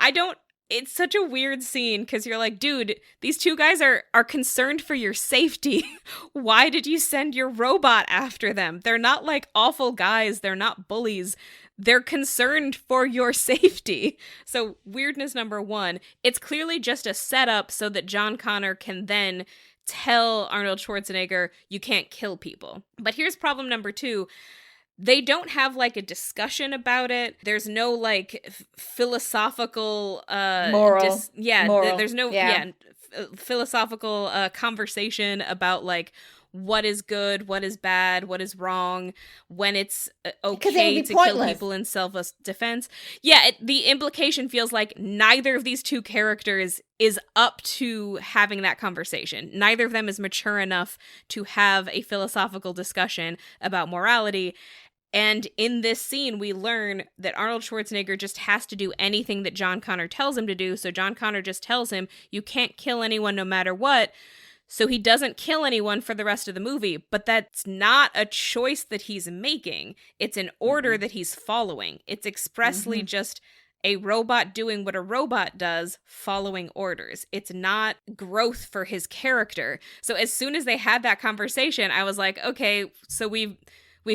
it's such a weird scene, because you're like, dude, these two guys are concerned for your safety. Why did you send your robot after them? They're not like awful guys. They're not bullies. They're concerned for your safety. So weirdness number one, it's clearly just a setup so that John Connor can then tell Arnold Schwarzenegger, you can't kill people. But here's problem number two. They don't have like a discussion about it. There's no like philosophical moral. There's no philosophical conversation about like what is good, what is bad, what is wrong, when it's okay to kill people in self-defense. Yeah, the implication feels like neither of these two characters is up to having that conversation. Neither of them is mature enough to have a philosophical discussion about morality. And in this scene, we learn that Arnold Schwarzenegger just has to do anything that John Connor tells him to do. So John Connor just tells him, you can't kill anyone no matter what. so he doesn't kill anyone for the rest of the movie, but that's not a choice that he's making. It's an order that he's following. It's expressly just a robot doing what a robot does, following orders. It's not growth for his character. So as soon as they had that conversation, I was like, okay, so we've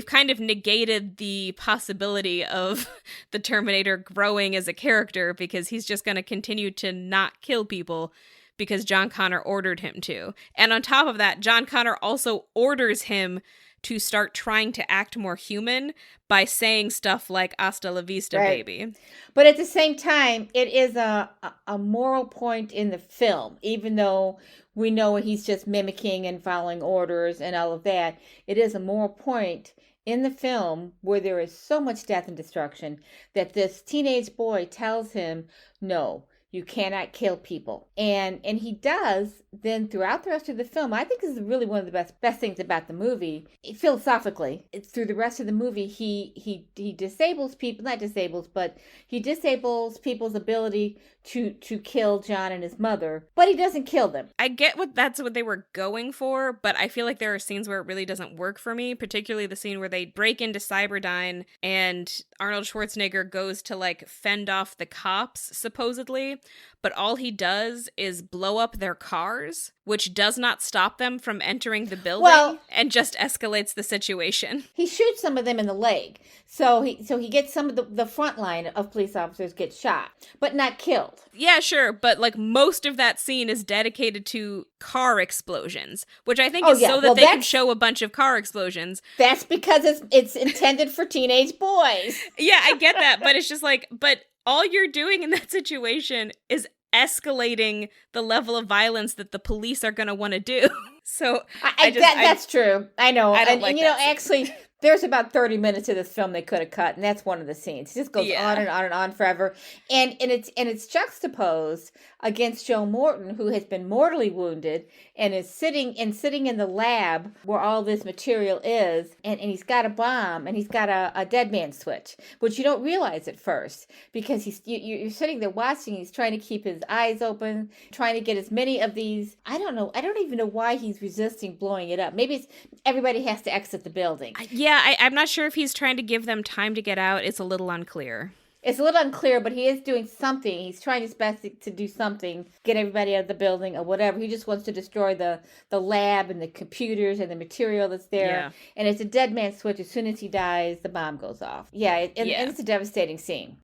kind of negated the possibility of the Terminator growing as a character, because he's just going to continue to not kill people because John Connor ordered him to. And on top of that, John Connor also orders him to start trying to act more human by saying stuff like "hasta la vista, baby." But at the same time, it is a moral point in the film, even though we know he's just mimicking and following orders and all of that. It is a moral point in the film where there is so much death and destruction that this teenage boy tells him, no, you cannot kill people. And he does then throughout the rest of the film. I think this is really one of the best things about the movie. Philosophically, it's through the rest of the movie, he disables people, not disables, but he disables people's ability to kill John and his mother, but he doesn't kill them. I get that's what they were going for, but I feel like there are scenes where it really doesn't work for me, particularly the scene where they break into Cyberdyne and Arnold Schwarzenegger goes to like fend off the cops, supposedly, but all he does is blow up their cars, which does not stop them from entering the building, and just escalates the situation. He shoots some of them in the leg. So he gets some of the front line of police officers get shot, but not killed. Yeah, sure, but like most of that scene is dedicated to car explosions, which I think is so that they can show a bunch of car explosions. That's because it's intended for teenage boys. Yeah, I get that, but it's just like, but all you're doing in that situation is escalating the level of violence that the police are going to want to do. So that's true. I know. And you know, actually, there's about 30 minutes of this film they could have cut, and that's one of the scenes. It just goes on and on and on forever. And it's juxtaposed against Joe Morton, who has been mortally wounded and is sitting in the lab where all this material is, and he's got a bomb and he's got a dead man switch, which you don't realize at first, because you're sitting there watching. He's trying to keep his eyes open, trying to get as many of these. I don't even know why he's resisting blowing it up. Maybe it's everybody has to exit the building. I'm not sure if he's trying to give them time to get out. It's a little unclear. It's a little unclear, but he is doing something. He's trying his best to do something, get everybody out of the building or whatever. He just wants to destroy the lab and the computers and the material that's there. Yeah. And it's a dead man switch. As soon as he dies, the bomb goes off. And it's a devastating scene.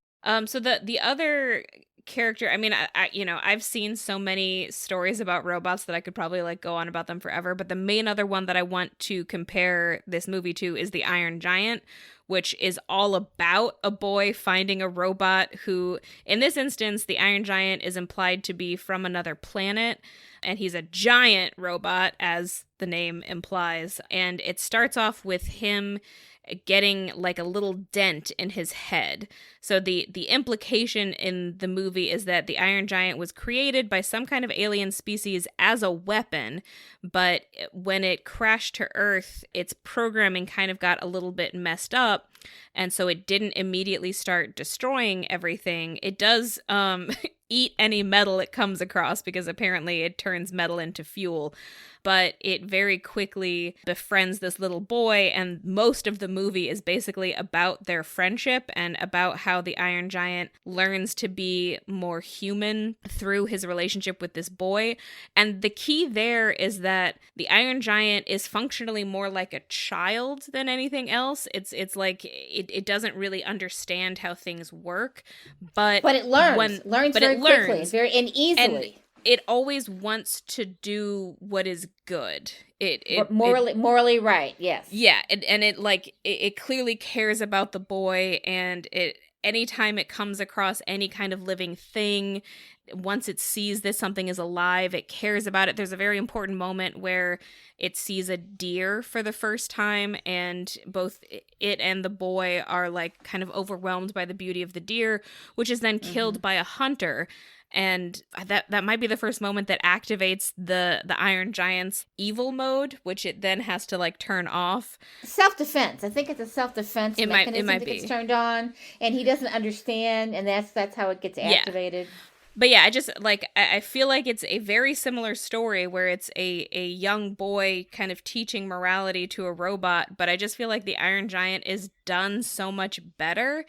So the other character, I mean, I've seen so many stories about robots that I could probably like go on about them forever, but the main other one that I want to compare this movie to is the Iron Giant, which is all about a boy finding a robot who, in this instance, the Iron Giant is implied to be from another planet, and he's a giant robot, as the name implies, and it starts off with him getting like a little dent in his head. So the implication in the movie is that the Iron Giant was created by some kind of alien species as a weapon, but when it crashed to Earth, its programming kind of got a little bit messed up, and so it didn't immediately start destroying everything. It does eat any metal it comes across, because apparently it turns metal into fuel, but it very quickly befriends this little boy, and most of the movie is basically about their friendship and about how the Iron Giant learns to be more human through his relationship with this boy. And the key there is that the Iron Giant is functionally more like a child than anything else. It's like it doesn't really understand how things work, but it learns very quickly, very and easily. And it always wants to do what is good. It morally right. Yes. Yeah, and it clearly cares about the boy, and anytime it comes across any kind of living thing, once it sees that something is alive, it cares about it. There's a very important moment where it sees a deer for the first time, and both it and the boy are like kind of overwhelmed by the beauty of the deer, which is then killed by a hunter. And that might be the first moment that activates the Iron Giant's evil mode, which it then has to like turn off. Self-defense. I think it's a self-defense mechanism that gets turned on, and he doesn't understand, and that's how it gets activated. But yeah, I just like I feel like it's a very similar story where it's a young boy kind of teaching morality to a robot, but I just feel like the Iron Giant is done so much better.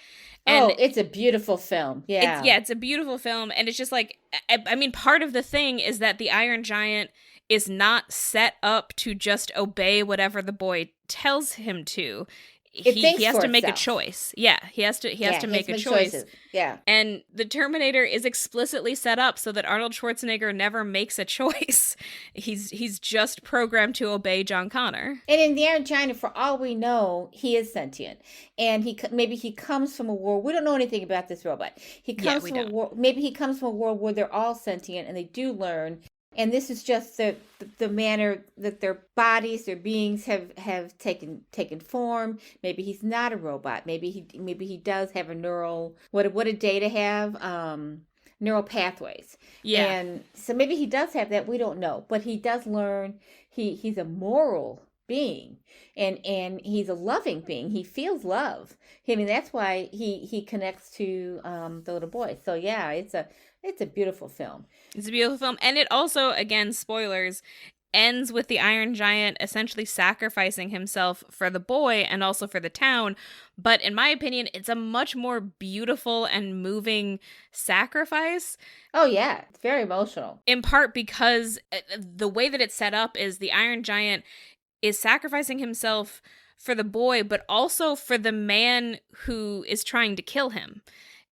And Oh, it's a beautiful film. it's Yeah. yeah, it's a beautiful film, and it's just like I mean, part of the thing is that the Iron Giant is not set up to just obey whatever the boy tells him to. It He thinks has for to make a itself. choice. Yeah, he has Yeah, to he has make to a make choice. choices. Yeah. And the Terminator is explicitly set up so that Arnold Schwarzenegger never makes a choice. He's just programmed to obey John Connor. And in the Iron Giant, for all we know, he is sentient, and maybe he comes from a world. We don't know anything about this robot. He Yeah, comes we from a don't. world. Maybe he comes from a world where they're all sentient and they do learn. And this is just the manner that their bodies, their beings have taken form. Maybe he's not a robot. Maybe he does have a neural. What did Data have? Neural pathways. Yeah. And so maybe he does have that. We don't know, but he does learn. He's a moral being, and he's a loving being. He feels love. I mean, that's why he connects to the little boy. So yeah, it's a beautiful film. It's a beautiful film. And it also, again, spoilers, ends with the Iron Giant essentially sacrificing himself for the boy and also for the town. But in my opinion, it's a much more beautiful and moving sacrifice. Oh yeah, it's very emotional. In part because the way that it's set up is the Iron Giant is sacrificing himself for the boy, but also for the man who is trying to kill him.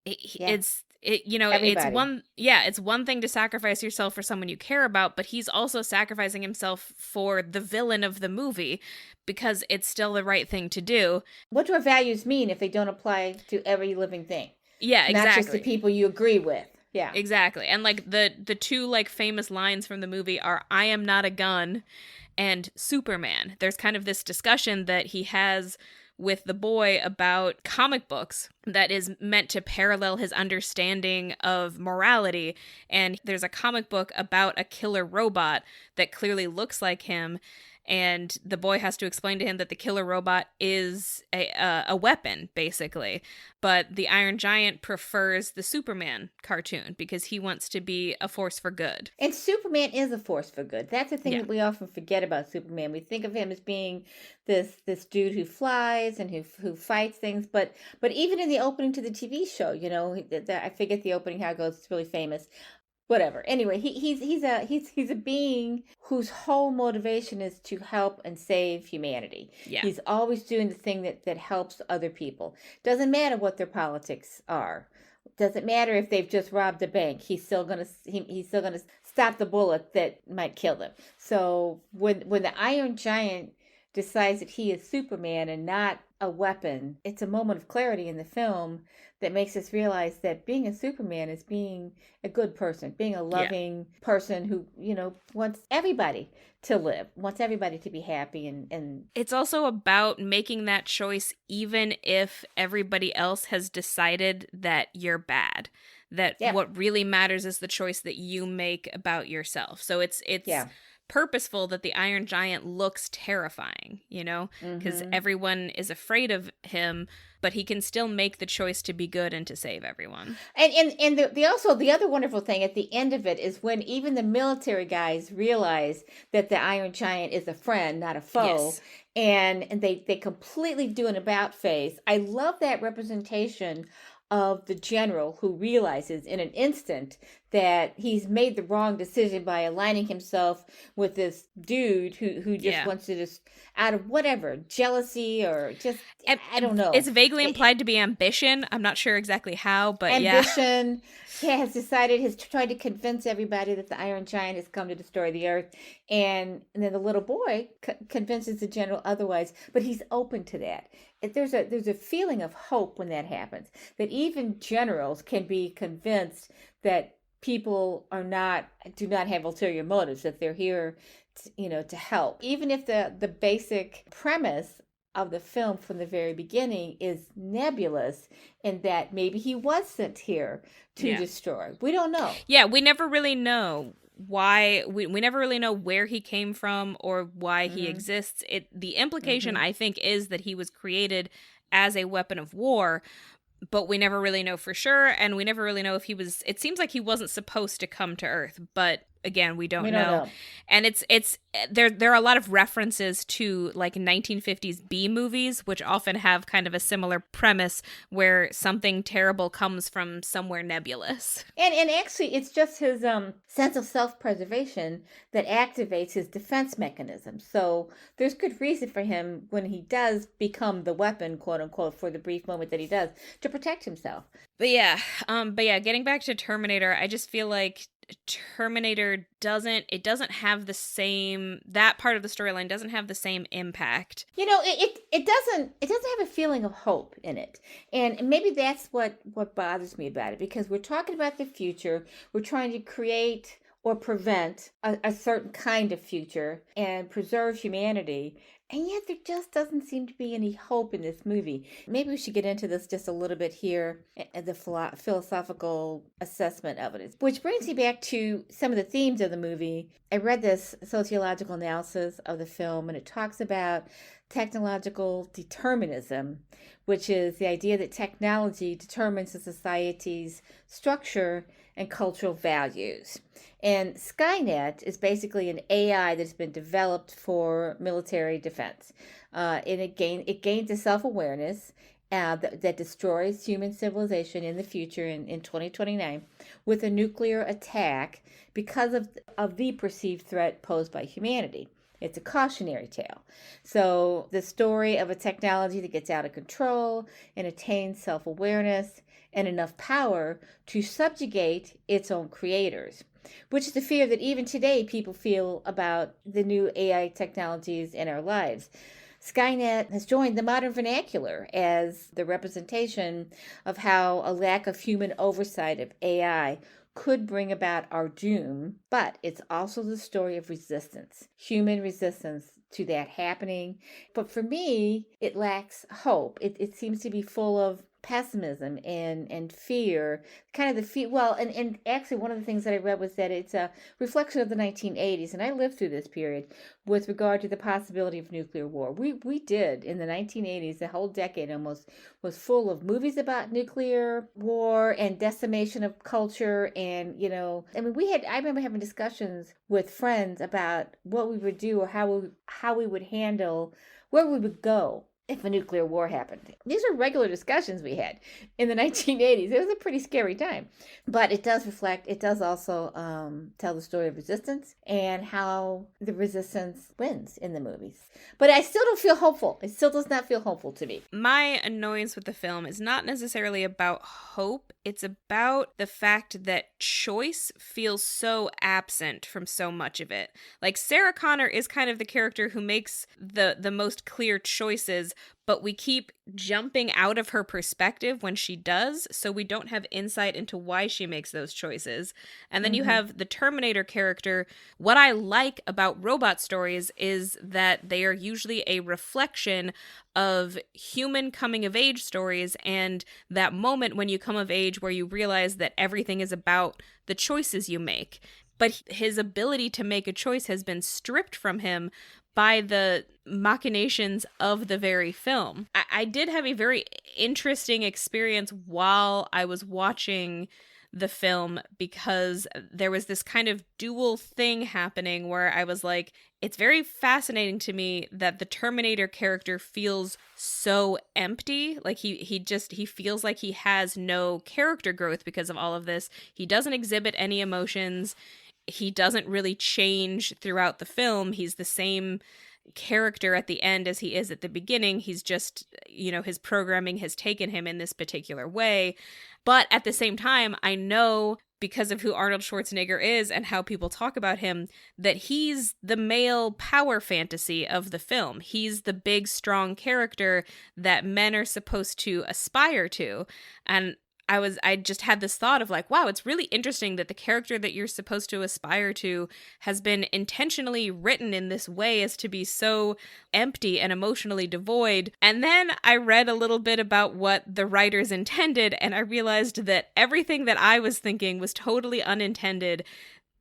Yeah. Everybody. It's one thing to sacrifice yourself for someone you care about, but he's also sacrificing himself for the villain of the movie because it's still the right thing to do. What do our values mean if they don't apply to every living thing? Yeah, exactly. Not just the people you agree with. Yeah. Exactly. And like the two like famous lines from the movie are "I am not a gun" and "Superman." There's kind of this discussion that he has with the boy about comic books that is meant to parallel his understanding of morality. And there's a comic book about a killer robot that clearly looks like him. And the boy has to explain to him that the killer robot is a weapon, basically. But the Iron Giant prefers the Superman cartoon because he wants to be a force for good. And Superman is a force for good. That's the thing Yeah. that we often forget about Superman. We think of him as being this dude who flies and who fights things. But even in the opening to the TV show, I forget the opening how it goes. It's really famous. Whatever. Anyway, he's a being whose whole motivation is to help and save humanity. Yeah. He's always doing the thing that helps other people. Doesn't matter what their politics are. Doesn't matter if they've just robbed a bank. He's still gonna stop the bullet that might kill them. So when the Iron Giant decides that he is Superman and not a weapon, it's a moment of clarity in the film that makes us realize that being a Superman is being a good person, being a loving person who, wants everybody to live, wants everybody to be happy. And it's also about making that choice even if everybody else has decided that you're bad. That what really matters is the choice that you make about yourself. So it's purposeful that the Iron Giant looks terrifying, because everyone is afraid of him, but he can still make the choice to be good and to save everyone. And the other wonderful thing at the end of it is when even the military guys realize that the Iron Giant is a friend, not a foe. Yes. And they completely do an about face. I love that representation of the general who realizes in an instant that he's made the wrong decision by aligning himself with this dude who just wants to just out of whatever jealousy or just I don't know. It's vaguely implied to be ambition. I'm not sure exactly how, but ambition. Has decided, has tried to convince everybody that the Iron Giant has come to destroy the Earth, and then the little boy convinces the general otherwise. But he's open to that. There's a feeling of hope when that happens. That even generals can be convinced that people do not have ulterior motives. That they're here, to help. Even if the basic premise of the film from the very beginning is nebulous in that maybe he was sent here to destroy. We don't know. Yeah, we never really know why. We never really know where he came from or why he exists. The implication, I think, is that he was created as a weapon of war, but we never really know for sure, and we never really know if it seems like he wasn't supposed to come to Earth, but again, we don't know. And it's there are a lot of references to like 1950s B movies, which often have kind of a similar premise where something terrible comes from somewhere nebulous. And actually, it's just his sense of self-preservation that activates his defense mechanism. So there's good reason for him, when he does become the weapon, quote unquote, for the brief moment that he does, to protect himself. But yeah, getting back to Terminator, I just feel like Terminator doesn't have the same, that part of the storyline doesn't have the same impact. You know, it doesn't have a feeling of hope in it. And maybe that's what bothers me about it, because we're talking about the future. We're trying to create or prevent a certain kind of future and preserve humanity. And yet there just doesn't seem to be any hope in this movie. Maybe we should get into this just a little bit here, the philosophical assessment of it. Which brings me back to some of the themes of the movie. I read this sociological analysis of the film, and it talks about technological determinism, which is the idea that technology determines a society's structure and cultural values. And Skynet is basically an AI that's been developed for military defense. And it gains a self-awareness that destroys human civilization in the future in 2029 with a nuclear attack because of the perceived threat posed by humanity. It's a cautionary tale. So the story of a technology that gets out of control and attains self-awareness and enough power to subjugate its own creators, which is the fear that even today people feel about the new AI technologies in our lives. Skynet has joined the modern vernacular as the representation of how a lack of human oversight of AI could bring about our doom, but it's also the story of resistance, human resistance to that happening. But for me, it lacks hope. It seems to be full of pessimism and fear, kind of the fear. Well, and actually one of the things that I read was that it's a reflection of the 1980s, and I lived through this period with regard to the possibility of nuclear war. We did in the 1980s, the whole decade almost was full of movies about nuclear war and decimation of culture. And I mean, I remember having discussions with friends about what we would do or how we would handle, where we would go if a nuclear war happened. These are regular discussions we had in the 1980s. It was a pretty scary time. But it does also tell the story of resistance and how the resistance wins in the movies. But I still don't feel hopeful. It still does not feel hopeful to me. My annoyance with the film is not necessarily about hope. It's about the fact that choice feels so absent from so much of it. Like, Sarah Connor is kind of the character who makes the most clear choices, but we keep jumping out of her perspective when she does, so we don't have insight into why she makes those choices. And then you have the Terminator character. What I like about robot stories is that they are usually a reflection of human coming of age stories, and that moment when you come of age where you realize that everything is about the choices you make. But his ability to make a choice has been stripped from him by the machinations of the very film. I did have a very interesting experience while I was watching the film, because there was this kind of dual thing happening where I was like, it's very fascinating to me that the Terminator character feels so empty. Like he feels like he has no character growth because of all of this. He doesn't exhibit any emotions. He doesn't really change throughout the film. He's the same character at the end as he is at the beginning. He's just, his programming has taken him in this particular way. But at the same time, I know, because of who Arnold Schwarzenegger is and how people talk about him, that he's the male power fantasy of the film. He's the big, strong character that men are supposed to aspire to. And I just had this thought of like, wow, it's really interesting that the character that you're supposed to aspire to has been intentionally written in this way as to be so empty and emotionally devoid. And then I read a little bit about what the writers intended, and I realized that everything that I was thinking was totally unintended.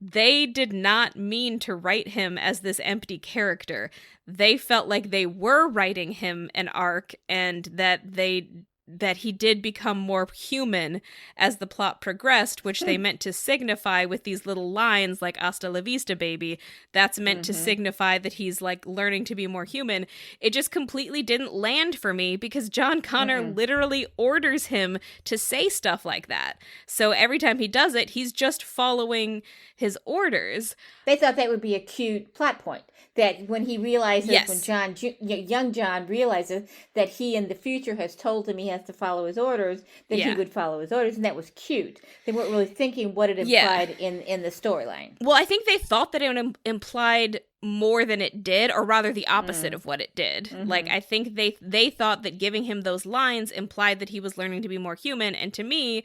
They did not mean to write him as this empty character. They felt like they were writing him an arc, and that they that he did become more human as the plot progressed, which they meant to signify with these little lines like "Hasta la vista, baby." That's meant to signify that he's like learning to be more human. It just completely didn't land for me because John Connor literally orders him to say stuff like that. So every time he does it, he's just following his orders. They thought that would be a cute plot point. That when he realizes, Yes. when young John realizes that he in the future has told him he has to follow his orders, that he would follow his orders, and that was cute. They weren't really thinking what it implied in the storyline. Well, I think they thought that it implied more than it did, or rather the opposite of what it did. Like, I think they thought that giving him those lines implied that he was learning to be more human, and to me,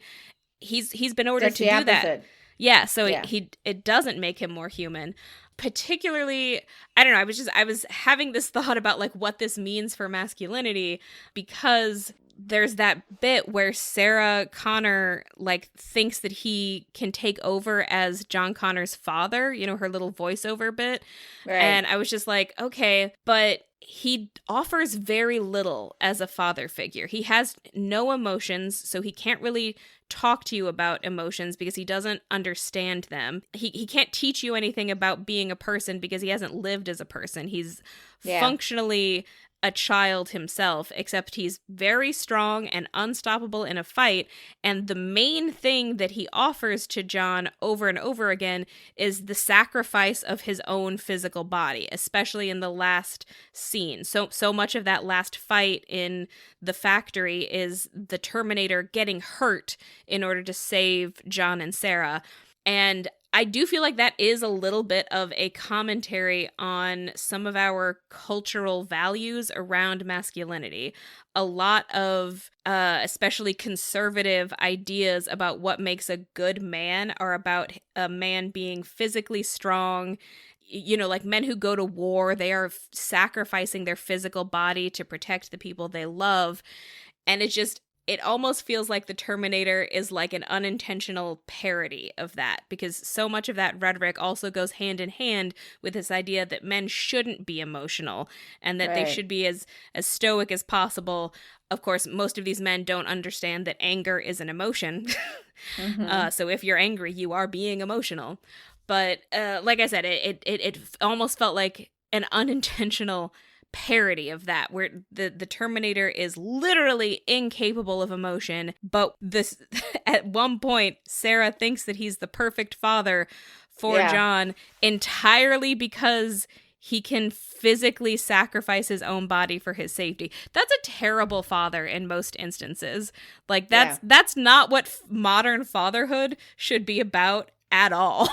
he's been ordered to do that. Yeah, so it doesn't make him more human. Particularly, I don't know, I was having this thought about like what this means for masculinity, because there's that bit where Sarah Connor like thinks that he can take over as John Connor's father, you know, her little voiceover bit. Right. And I was just like, okay, but he offers very little as a father figure. He has no emotions, so he can't really talk to you about emotions because he doesn't understand them. He can't teach you anything about being a person because he hasn't lived as a person. He's functionally a child himself, except he's very strong and unstoppable in a fight. And the main thing that he offers to John over and over again is the sacrifice of his own physical body, especially in the last scene. So much of that last fight in the factory is the Terminator getting hurt in order to save John and Sarah. And I do feel like that is a little bit of a commentary on some of our cultural values around masculinity. A lot of, especially conservative ideas about what makes a good man are about a man being physically strong. You know, like men who go to war, they are sacrificing their physical body to protect the people they love. And it almost feels like the Terminator is like an unintentional parody of that, because so much of that rhetoric also goes hand in hand with this idea that men shouldn't be emotional and that they should be as stoic as possible. Of course, most of these men don't understand that anger is an emotion. So if you're angry, you are being emotional. But like I said, it almost felt like an unintentional parody of that, where the Terminator is literally incapable of emotion, but this at one point Sarah thinks that he's the perfect father for John entirely because he can physically sacrifice his own body for his safety. That's a terrible father in most instances. Like that's not what modern fatherhood should be about at all.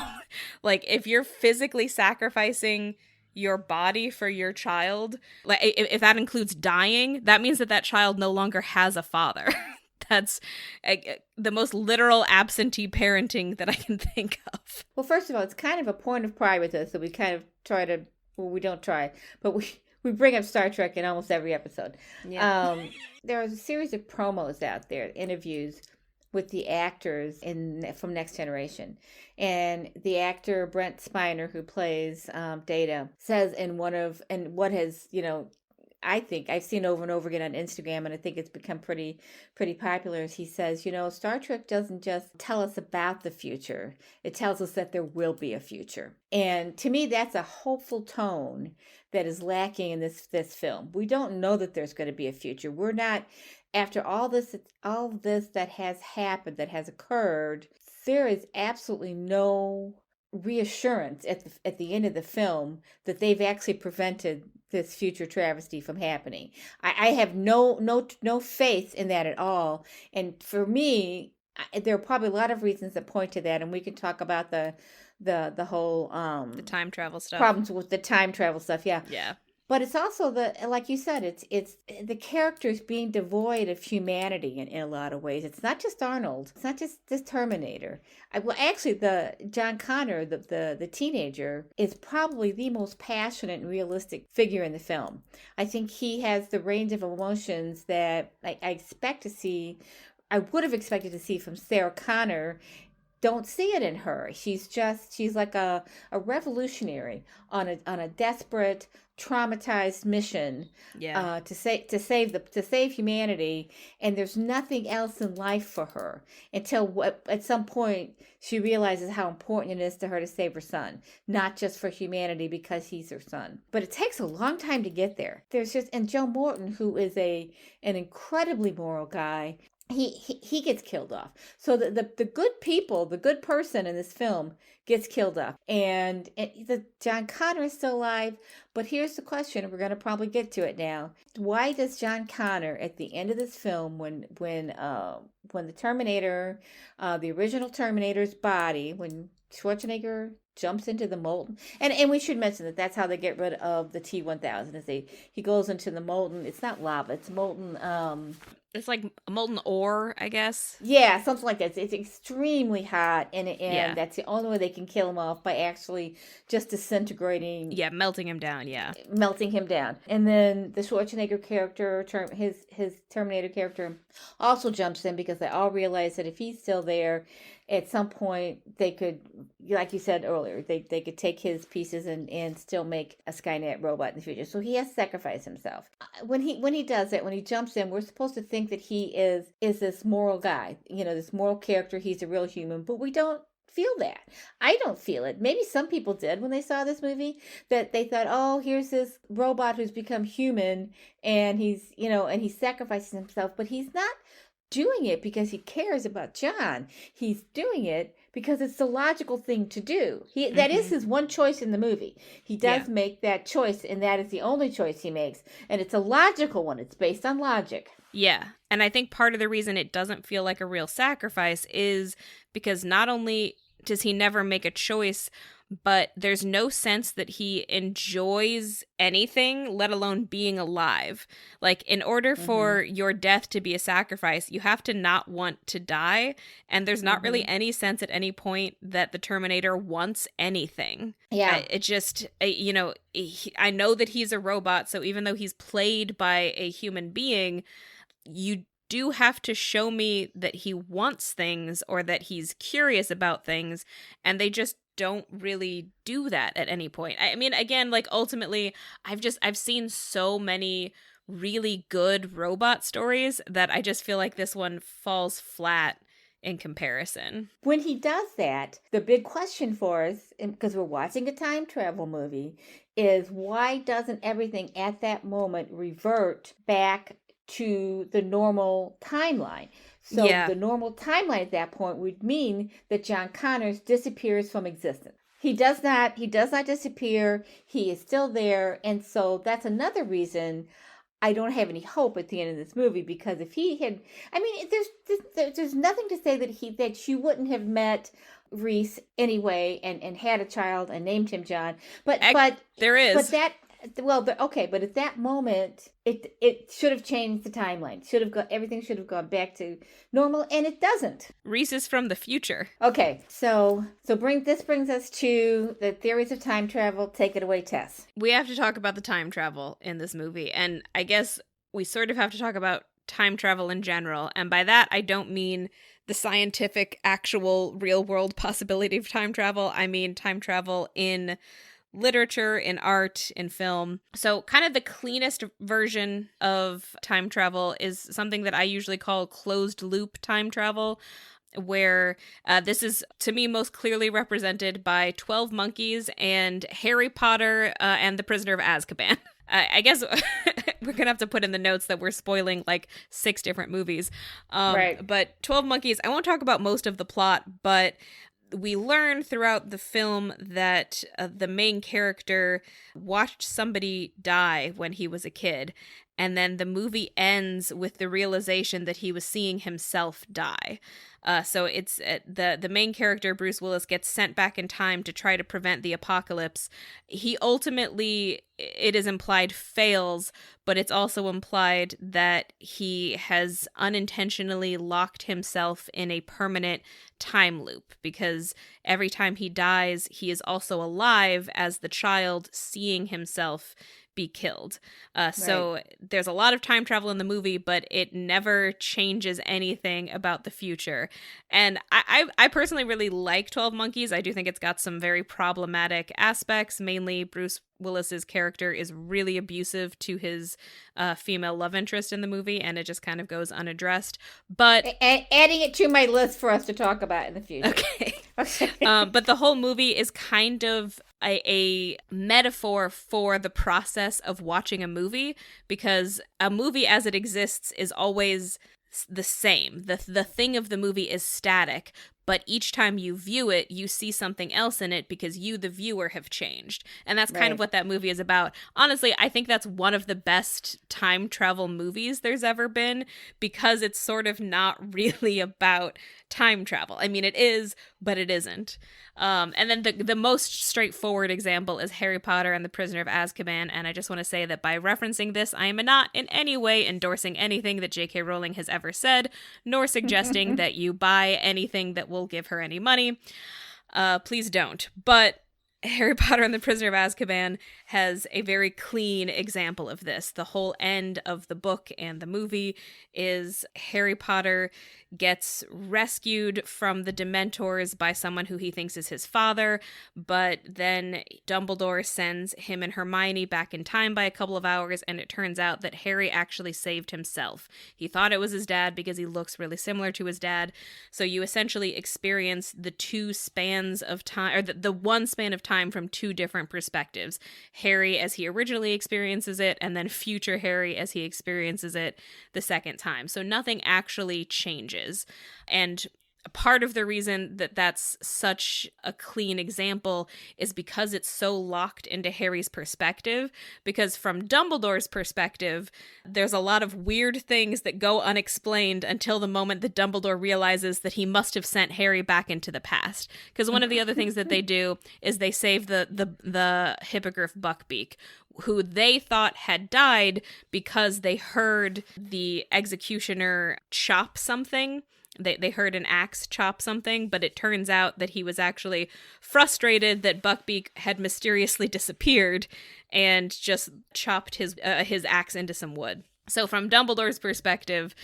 Like if you're physically sacrificing your body for your child, like if that includes dying, that means that child no longer has a father. That's the most literal absentee parenting that I can think of. Well, first of all, it's kind of a point of pride with us that we kind of try to, well, we don't try, but we bring up Star Trek in almost every episode. There was a series of promos out there, interviews with the actors from Next Generation. And the actor Brent Spiner, who plays Data, says what has, I think I've seen over and over again on Instagram, and I think it's become pretty popular, is he says, Star Trek doesn't just tell us about the future, it tells us that there will be a future. And to me, that's a hopeful tone that is lacking in this film. We don't know that there's going to be a future. We're not, after all this that has happened, that has occurred, there is absolutely no reassurance at the end of the film that they've actually prevented this future travesty from happening. I have no faith in that at all. And for me, there are probably a lot of reasons that point to that, and we can talk about the whole the time travel stuff, problems with the time travel stuff. Yeah. But it's also like you said, it's the characters being devoid of humanity in a lot of ways. It's not just Arnold. It's not just this Terminator. Actually, the John Connor, the teenager, is probably the most passionate and realistic figure in the film. I think he has the range of emotions that I would have expected to see from Sarah Connor don't see it in her. She's like a revolutionary on a desperate, traumatized mission Yeah. to save humanity, and there's nothing else in life for her until at some point she realizes how important it is to her to save her son, not just for humanity because he's her son. But it takes a long time to get there. There's just and Joe Morton, who is an incredibly moral guy, he gets killed off. So the good people, the good person in this film gets killed off. And the John Connor is still alive, but here's the question, we're going to probably get to it now. Why does John Connor at the end of this film, when the Terminator, the original Terminator's body, when Schwarzenegger jumps into the molten, and we should mention that that's how they get rid of the T-1000, is he goes into the molten, it's not lava, it's molten, it's like molten ore, I guess. yeah, something like that. It's extremely hot, and Yeah. that's the only way they can kill him off, by actually just disintegrating, Yeah, melting him down, yeah. melting him down. And then the Schwarzenegger character, his Terminator character, also jumps in because they all realize that if he's still there, at some point they could, like you said earlier, they could take his pieces and still make a Skynet robot in the future. So he has to sacrifice himself. When he does it, when he jumps in, we're supposed to think that he is this moral guy, this moral character. He's a real human, but we don't feel that. I don't feel it. Maybe some people did when they saw this movie, that they thought, oh, here's this robot who's become human, and he's sacrificing himself, but he's not doing it because he cares about John. He's doing it because it's the logical thing to do. That is his one choice in the movie. He does make that choice, and that is the only choice he makes, and it's a logical one. It's based on logic. Yeah. And I think part of the reason it doesn't feel like a real sacrifice is because not only does he never make a choice, but there's no sense that he enjoys anything, let alone being alive. Like, in order for your death to be a sacrifice, you have to not want to die. And there's not really any sense at any point that the Terminator wants anything. Yeah. It just, I know that he's a robot, so even though he's played by a human being, you do have to show me that he wants things or that he's curious about things, and they just don't really do that at any point. I mean, again, like, ultimately, I've seen so many really good robot stories that I just feel like this one falls flat in comparison. When he does that, the big question for us, because we're watching a time travel movie, is why doesn't everything at that moment revert back to the normal timeline? So the normal timeline at that point would mean that John Connors disappears from existence. He does not disappear. He is still there. And so that's another reason I don't have any hope at the end of this movie, because if he had, I mean, there's nothing to say that she wouldn't have met Reese anyway and had a child and named him John. But there is. But that, well, okay, but at that moment, it should have changed the timeline. Everything should have gone back to normal, and it doesn't. Reese is from the future. Okay, so this brings us to the theories of time travel. Take it away, Tess. We have to talk about the time travel in this movie, and I guess we sort of have to talk about time travel in general, and by that I don't mean the scientific, actual, real-world possibility of time travel. I mean time travel in literature, in art, in film. So kind of the cleanest version of time travel is something that I usually call closed loop time travel, where this is, to me, most clearly represented by 12 Monkeys and Harry Potter and the Prisoner of Azkaban. I guess we're going to have to put in the notes that we're spoiling like 6 different movies. Right. But 12 Monkeys, I won't talk about most of the plot, but we learn throughout the film that the main character watched somebody die when he was a kid, and then the movie ends with the realization that he was seeing himself die. So it's the main character, Bruce Willis, gets sent back in time to try to prevent the apocalypse. He ultimately, it is implied, fails, but it's also implied that he has unintentionally locked himself in a permanent time loop, because every time he dies, he is also alive as the child, seeing himself be killed. So there's a lot of time travel in the movie, but it never changes anything about the future. And I personally really like 12 Monkeys. I do think it's got some very problematic aspects. Mainly Bruce Willis's character is really abusive to his female love interest in the movie, and it just kind of goes unaddressed. But adding it to my list for us to talk about in the future. Okay. But the whole movie is kind of a metaphor for the process of watching a movie, because a movie as it exists is always the same. The thing of the movie is static, but each time you view it, you see something else in it because you, the viewer, have changed. And that's kind of what that movie is about. Honestly, I think that's one of the best time travel movies there's ever been, because it's sort of not really about time travel. I mean, it is, but it isn't. And then the most straightforward example is Harry Potter and the Prisoner of Azkaban. And I just want to say that by referencing this, I am not in any way endorsing anything that J.K. Rowling has ever said, nor suggesting that you buy anything that will give her any money. Please don't. But Harry Potter and the Prisoner of Azkaban has a very clean example of this. The whole end of the book and the movie is Harry Potter gets rescued from the Dementors by someone who he thinks is his father, but then Dumbledore sends him and Hermione back in time by a couple of hours, and it turns out that Harry actually saved himself. He thought it was his dad because he looks really similar to his dad, so you essentially experience the two spans of time, or the one span of time from two different perspectives. Harry as he originally experiences it, and then future Harry as he experiences it the second time. So nothing actually changes. And part of the reason that that's such a clean example is because it's so locked into Harry's perspective. Because from Dumbledore's perspective, there's a lot of weird things that go unexplained until the moment that Dumbledore realizes that he must have sent Harry back into the past. Because one of the other things that they do is they save the hippogriff Buckbeak, who they thought had died because they heard the executioner chop something. They heard an axe chop something, but it turns out that he was actually frustrated that Buckbeak had mysteriously disappeared and just chopped his axe into some wood. So from Dumbledore's perspective,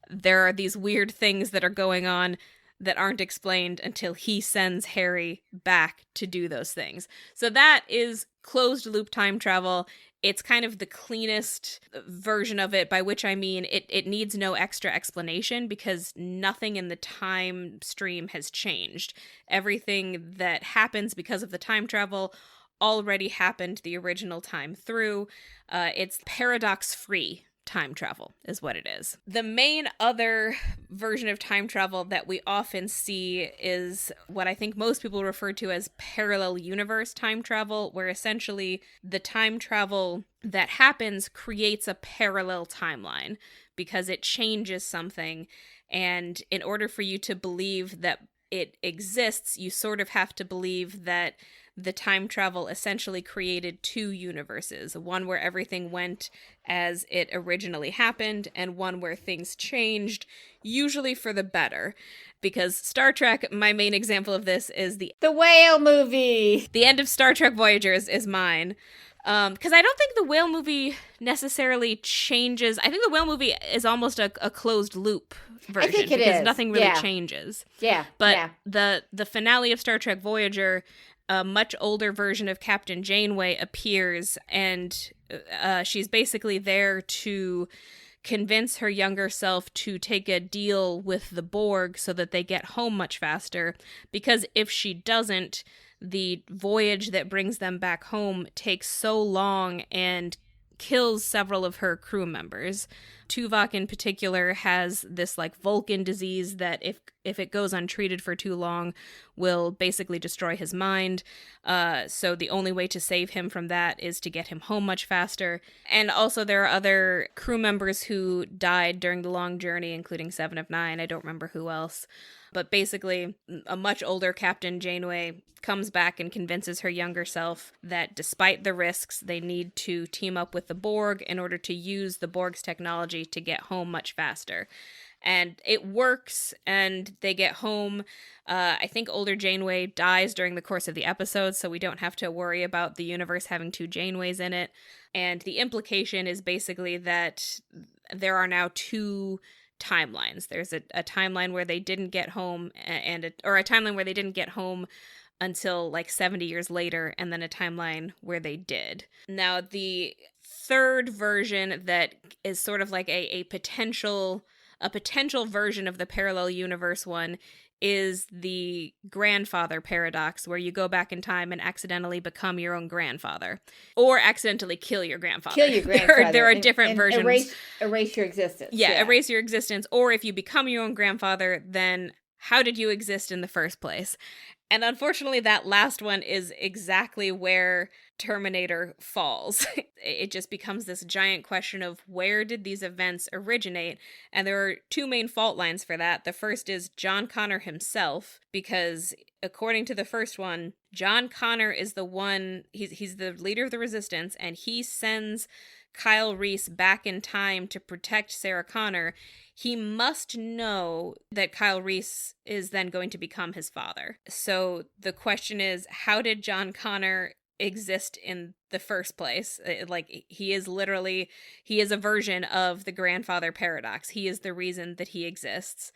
there are these weird things that are going on that aren't explained until he sends Harry back to do those things. So that is closed loop time travel. It's kind of the cleanest version of it, by which I mean it needs no extra explanation because nothing in the time stream has changed. Everything that happens because of the time travel already happened the original time through. It's paradox-free time travel is what it is. The main other version of time travel that we often see is what I think most people refer to as parallel universe time travel, where essentially the time travel that happens creates a parallel timeline because it changes something. And in order for you to believe that it exists, you sort of have to believe that the time travel essentially created two universes, one where everything went as it originally happened, and one where things changed, usually for the better. Because Star Trek, my main example of this is the whale movie. The end of Star Trek Voyager is mine. Because I don't think the whale movie necessarily changes. I think the whale movie is almost a closed loop version. I think it because is. Nothing really changes. Yeah. But the finale of Star Trek Voyager, a much older version of Captain Janeway appears, and she's basically there to convince her younger self to take a deal with the Borg so that they get home much faster, because if she doesn't, the voyage that brings them back home takes so long and kills several of her crew members. Tuvok in particular has this like Vulcan disease that if it goes untreated for too long will basically destroy his mind. So the only way to save him from that is to get him home much faster. And also there are other crew members who died during the long journey, including Seven of Nine. I don't remember who else. But basically, a much older Captain Janeway comes back and convinces her younger self that despite the risks, they need to team up with the Borg in order to use the Borg's technology to get home much faster. And it works, and they get home. I think older Janeway dies during the course of the episode, so we don't have to worry about the universe having two Janeways in it. And the implication is basically that there are now two timelines. There's a timeline where they didn't get home, or a timeline where they didn't get home until like 70 years later, and then a timeline where they did. Now, the third version that is sort of like a potential version of the parallel universe one is the grandfather paradox, where you go back in time and accidentally become your own grandfather, or accidentally kill your grandfather. Kill your grandfather. There are different versions. Erase your existence. Yeah, erase your existence. Or if you become your own grandfather, then how did you exist in the first place? And unfortunately, that last one is exactly where Terminator falls. It just becomes this giant question of where did these events originate? And there are two main fault lines for that. The first is John Connor himself, because according to the first one, John Connor is the one, he's the leader of the resistance, and he sends Kyle Reese back in time to protect Sarah Connor. He must know that Kyle Reese is then going to become his father. So the question is, how did John Connor exist in the first place? Like, he is a version of the grandfather paradox. He is the reason that he exists.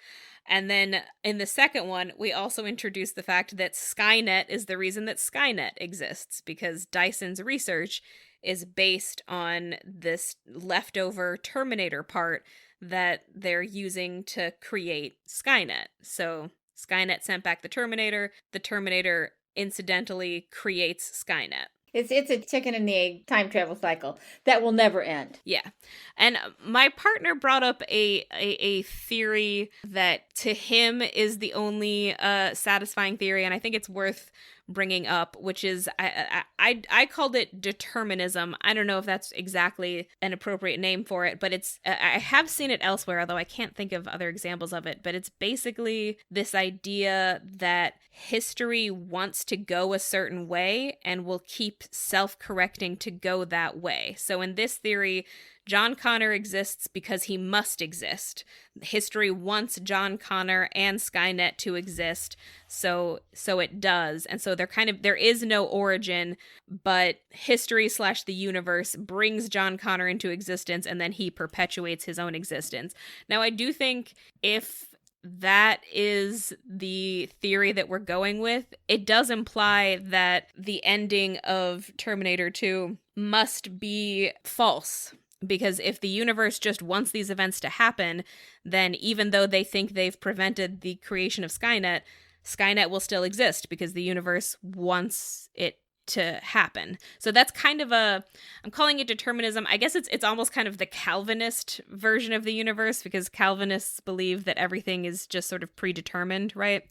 And then in the second one, we also introduce the fact that Skynet is the reason that Skynet exists, because Dyson's research is based on this leftover Terminator part that they're using to create Skynet. So Skynet sent back the Terminator incidentally creates Skynet. It's a chicken and egg time travel cycle that will never end. Yeah. And my partner brought up a theory that to him is the only satisfying theory, and I think it's worth bringing up, which is I called it determinism. I don't know if that's exactly an appropriate name for it, but it's I have seen it elsewhere, although I can't think of other examples of it. But it's basically this idea that history wants to go a certain way and will keep self-correcting to go that way. So in this theory, John Connor exists because he must exist. History wants John Connor and Skynet to exist, so it does. And so there is no origin, but history / the universe brings John Connor into existence, and then he perpetuates his own existence. Now, I do think if that is the theory that we're going with, it does imply that the ending of Terminator 2 must be false. Because if the universe just wants these events to happen, then even though they think they've prevented the creation of Skynet, Skynet will still exist because the universe wants it to happen. So that's kind of I'm calling it determinism. I guess it's almost kind of the Calvinist version of the universe, because Calvinists believe that everything is just sort of predetermined, right?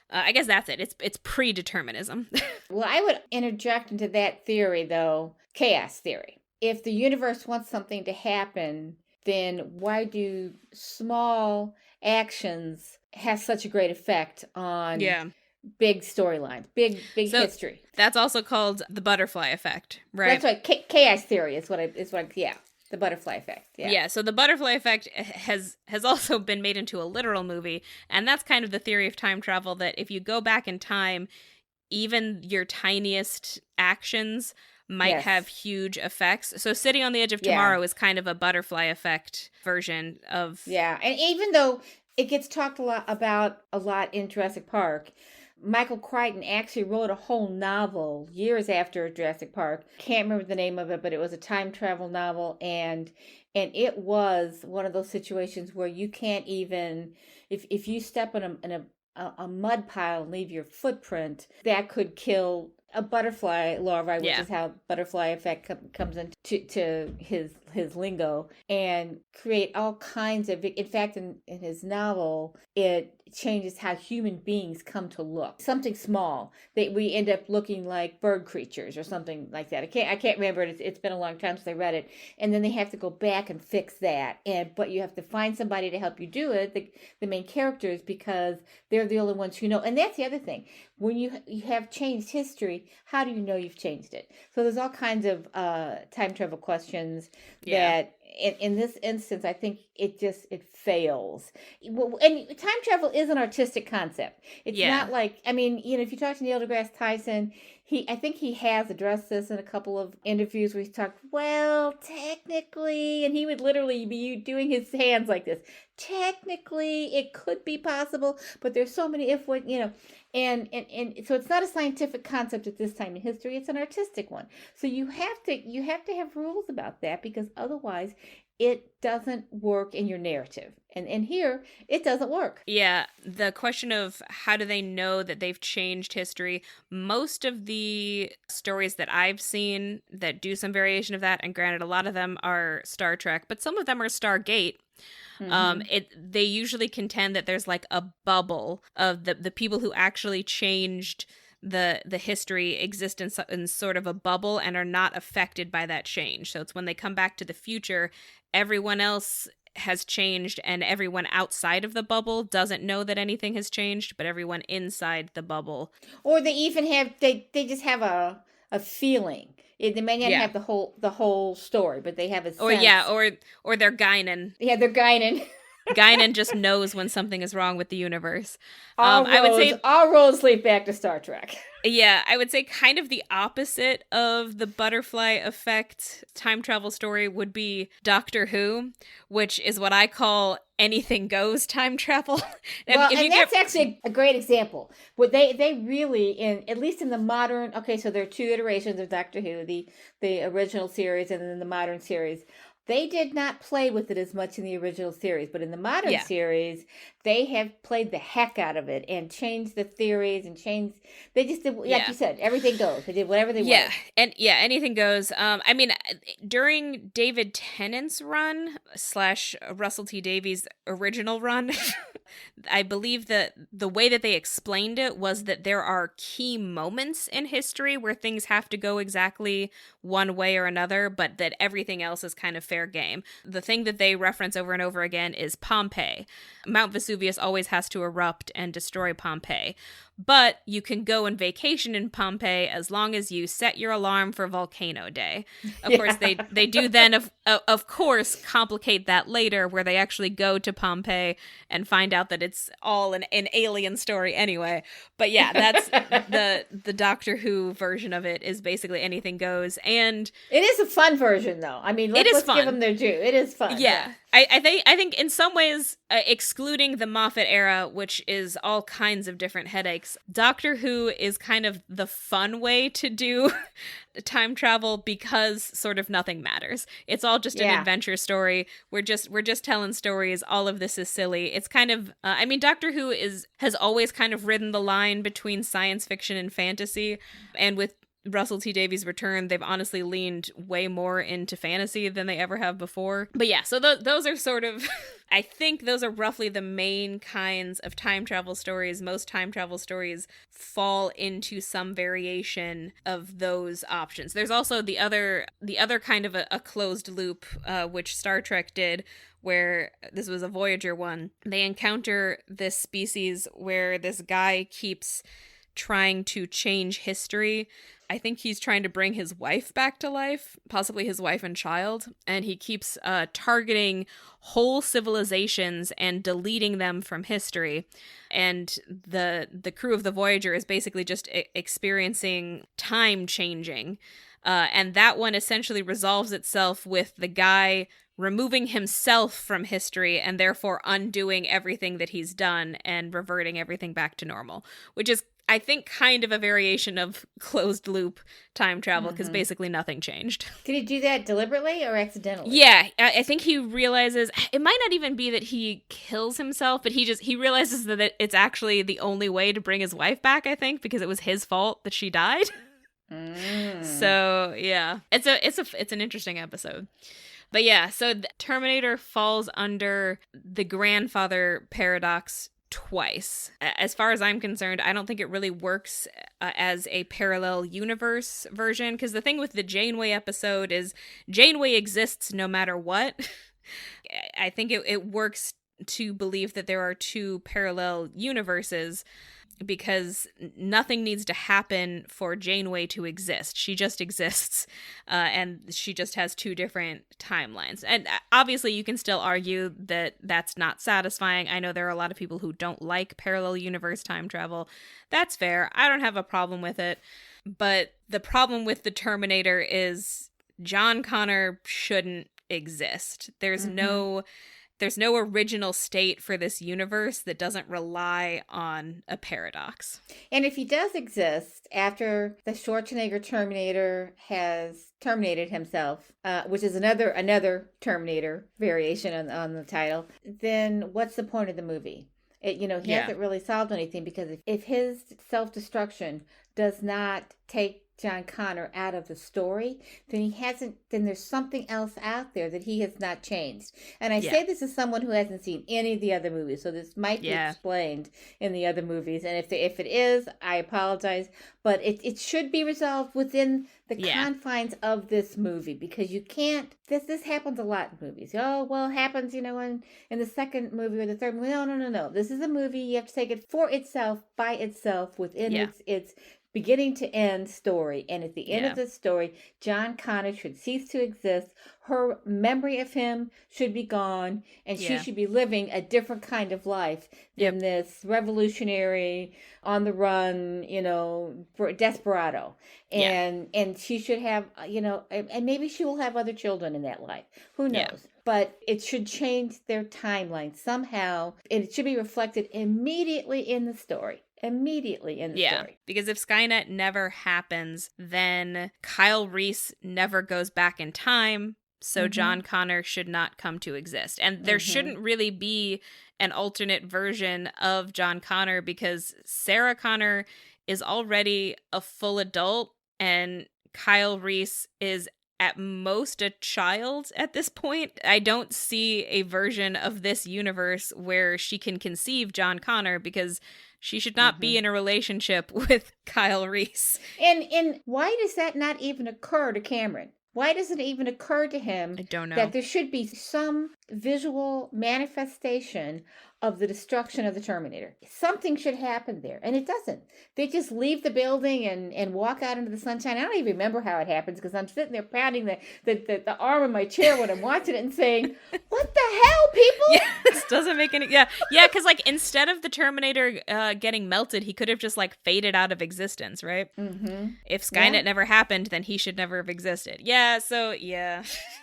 I guess that's it. It's predeterminism. Well, I would interject into that theory, though, chaos theory. If the universe wants something to happen, then why do small actions have such a great effect on big storylines, big history? That's also called the butterfly effect, right? That's right. Chaos theory is what the butterfly effect. Yeah. So the butterfly effect has also been made into a literal movie, and that's kind of the theory of time travel, that if you go back in time, even your tiniest actions might have huge effects. So Sitting on the Edge of Tomorrow is kind of a butterfly effect version of... Yeah, and even though it gets talked about a lot in Jurassic Park, Michael Crichton actually wrote a whole novel years after Jurassic Park. Can't remember the name of it, but it was a time travel novel, and it was one of those situations where you can't even... If you step in a mud pile and leave your footprint, that could kill a butterfly larvae, which is how butterfly effect comes into his lingo, and create all kinds of... In fact, in his novel, it changes how human beings come to look. Something small that we end up looking like bird creatures or something like that. I can't remember it. It's been a long time since I read it. And then they have to go back and fix that. But you have to find somebody to help you do it, the main characters, because they're the only ones who know. And that's the other thing. When you have changed history, how do you know you've changed it? So there's all kinds of time travel questions that in this instance, I think it fails. And time travel is an artistic concept. It's not like, I mean, if you talk to Neil deGrasse Tyson, I think he has addressed this in a couple of interviews where he's talked, well, technically, and he would literally be doing his hands like this. Technically, it could be possible, but there's so many and so it's not a scientific concept at this time in history. It's an artistic one. So you have to have rules about that, because otherwise it doesn't work in your narrative. And here, it doesn't work. Yeah, the question of how do they know that they've changed history, most of the stories that I've seen that do some variation of that, and granted, a lot of them are Star Trek, but some of them are Stargate. They usually contend that there's like a bubble of the people who actually changed the history exist in sort of a bubble and are not affected by that change. So it's when they come back to the future, everyone else has changed and everyone outside of the bubble doesn't know that anything has changed, but everyone inside the bubble. Or they even have, they just have a feeling. They may not have the whole story, but they have a sense. Or they're Guinan. Yeah, they're Guinan. Guinan just knows when something is wrong with the universe. I would say all roads lead back to Star Trek. Yeah, I would say kind of the opposite of the butterfly effect time travel story would be Doctor Who, which is what I call anything goes time travel. Well, that's actually a great example. What they really, at least in the modern, so there are two iterations of Doctor Who, the original series and then the modern series. They did not play with it as much in the original series, but in the modern series, they have played the heck out of it and changed the theories and changed. They just did, like you said, everything goes. They did whatever they wanted. Anything goes. I mean, during David Tennant's run / Russell T Davies' original run, I believe that the way that they explained it was that there are key moments in history where things have to go exactly one way or another, but that everything else is kind of fair game. The thing that they reference over and over again is Pompeii. Mount Vesuvius always has to erupt and destroy Pompeii. But you can go on vacation in Pompeii as long as you set your alarm for Volcano Day. Of course, they do then, of course, complicate that later, where they actually go to Pompeii and find out that it's all an alien story anyway. But yeah, that's the Doctor Who version of it is basically anything goes. And it is a fun version, though. I mean, let's give them their due. It is fun. Yeah. I think in some ways, excluding the Moffat era, which is all kinds of different headaches, Doctor Who is kind of the fun way to do time travel because sort of nothing matters. It's all just an adventure story. We're just telling stories. All of this is silly. It's kind of I mean, Doctor Who has always kind of ridden the line between science fiction and fantasy, and with Russell T Davies' return, they've honestly leaned way more into fantasy than they ever have before. But yeah, so those are sort of, I think those are roughly the main kinds of time travel stories. Most time travel stories fall into some variation of those options. There's also the other kind of a closed loop, which Star Trek did, where this was a Voyager one. They encounter this species where this guy keeps trying to change history. I think he's trying to bring his wife back to life, possibly his wife and child, and he keeps targeting whole civilizations and deleting them from history. And the crew of the Voyager is basically just experiencing time changing. And that one essentially resolves itself with the guy removing himself from history and therefore undoing everything that he's done and reverting everything back to normal, which is, I think, kind of a variation of closed loop time travel, because basically nothing changed. Did he do that deliberately or accidentally? Yeah, I think he realizes, it might not even be that he kills himself, but he realizes that it's actually the only way to bring his wife back, I think, because it was his fault that she died. So, yeah. It's an interesting episode. But yeah, so Terminator falls under the grandfather paradox twice. As far as I'm concerned, I don't think it really works as a parallel universe version, because the thing with the Janeway episode is Janeway exists no matter what. I think it works to believe that there are two parallel universes, because nothing needs to happen for Janeway to exist. She just exists, and she just has two different timelines. And obviously, you can still argue that that's not satisfying. I know there are a lot of people who don't like parallel universe time travel. That's fair. I don't have a problem with it. But the problem with the Terminator is John Connor shouldn't exist. There's no original state for this universe that doesn't rely on a paradox. And if he does exist after the Schwarzenegger Terminator has terminated himself, which is another Terminator variation on the title, then what's the point of the movie? He hasn't really solved anything, because if his self-destruction does not take John Connor out of the story, then there's something else out there that he has not changed. And I say this as someone who hasn't seen any of the other movies, so this might be explained in the other movies. And if it is, I apologize, but it should be resolved within the confines of this movie, because you can't, this happens a lot in movies. Oh, well, it happens, in the second movie or the third movie. No. This is a movie. You have to take it for itself, by itself, within its beginning to end story. And at the end of the story, John Connor should cease to exist. Her memory of him should be gone, and she should be living a different kind of life than this revolutionary, on the run, desperado. And she should have, and maybe she will have other children in that life. Who knows? Yeah. But it should change their timeline somehow, and it should be reflected immediately in the story. Story. Because if Skynet never happens, then Kyle Reese never goes back in time, so John Connor should not come to exist. And there shouldn't really be an alternate version of John Connor, because Sarah Connor is already a full adult, and Kyle Reese is at most a child at this point. I don't see a version of this universe where she can conceive John Connor, because she should not be in a relationship with Kyle Reese. And why does that not even occur to Cameron? Why doesn't it even occur to him I don't know. that there should be some visual manifestation of the destruction of the Terminator? Something should happen there, and it doesn't. They just leave the building and walk out into the sunshine. I don't even remember how it happens, because I'm sitting there pounding the arm of my chair when I'm watching it and saying, what the hell, people? Yeah, this doesn't make any... Yeah, because instead of the Terminator getting melted, he could have just faded out of existence, right? If Skynet never happened, then he should never have existed.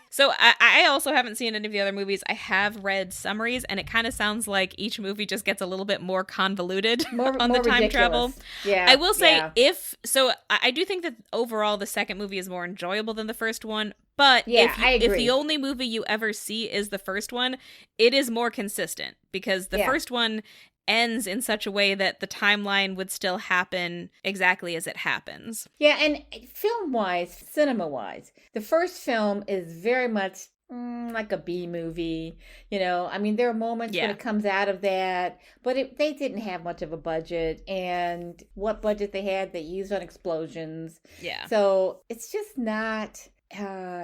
So I also haven't seen any of the other movies. I have read summaries, and it kind of sounds like each movie just gets a little bit more convoluted on the time travel. Yeah, I will say I do think that overall the second movie is more enjoyable than the first one. But if the only movie you ever see is the first one, it is more consistent, because the first one ends in such a way that the timeline would still happen exactly as it happens. Yeah, and film-wise, cinema-wise, the first film is very much like a B movie. There are moments when it comes out of that, but they didn't have much of a budget, and what budget they had, they used on explosions. Yeah. So it's just not...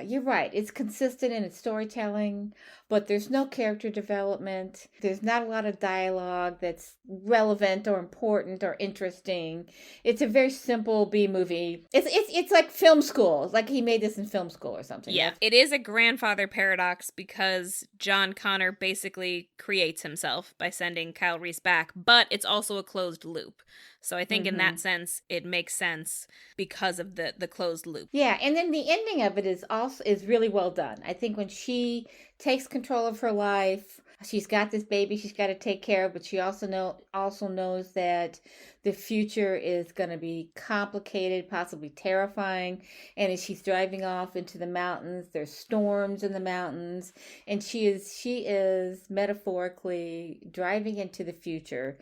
you're right. It's consistent in its storytelling, but there's no character development. There's not a lot of dialogue that's relevant or important or interesting. It's a very simple B movie. It's like film school. Like he made this in film school or something. Yeah, it is a grandfather paradox, because John Connor basically creates himself by sending Kyle Reese back, but it's also a closed loop. So I think in that sense, it makes sense because of the closed loop. Yeah, and then the ending of it is really well done. I think when she takes control of her life, she's got this baby she's got to take care of, but she also knows that the future is going to be complicated, possibly terrifying. And as she's driving off into the mountains, there's storms in the mountains, and she is metaphorically driving into the future.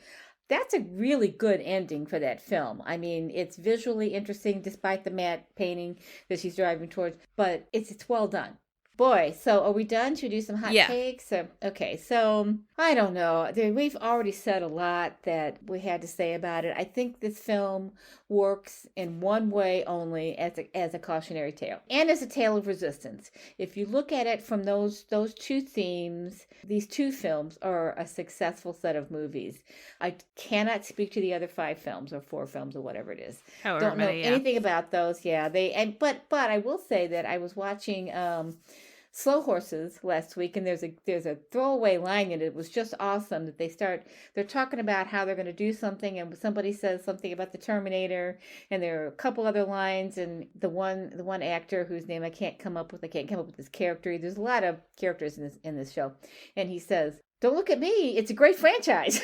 That's a really good ending for that film. I mean, it's visually interesting despite the matte painting that she's driving towards, but it's well done. Boy, so are we done? Should we do some hot Yeah. takes? Okay, so I don't know. We've already said a lot that we had to say about it. I think this film works in one way only, as a cautionary tale and as a tale of resistance. If you look at it from those two themes, these two films are a successful set of movies. I cannot speak to the other 5 films or 4 films or whatever it is. However Don't know many, yeah. anything about those. Yeah, but I will say that I was watching Slow Horses last week, and there's a throwaway line in it. It was just awesome that they're talking about how they're going to do something, and somebody says something about the Terminator, and there are a couple other lines, and the one actor whose name I can't come up with his character. There's a lot of characters in this show, and he says, "Don't look at me. It's a great franchise."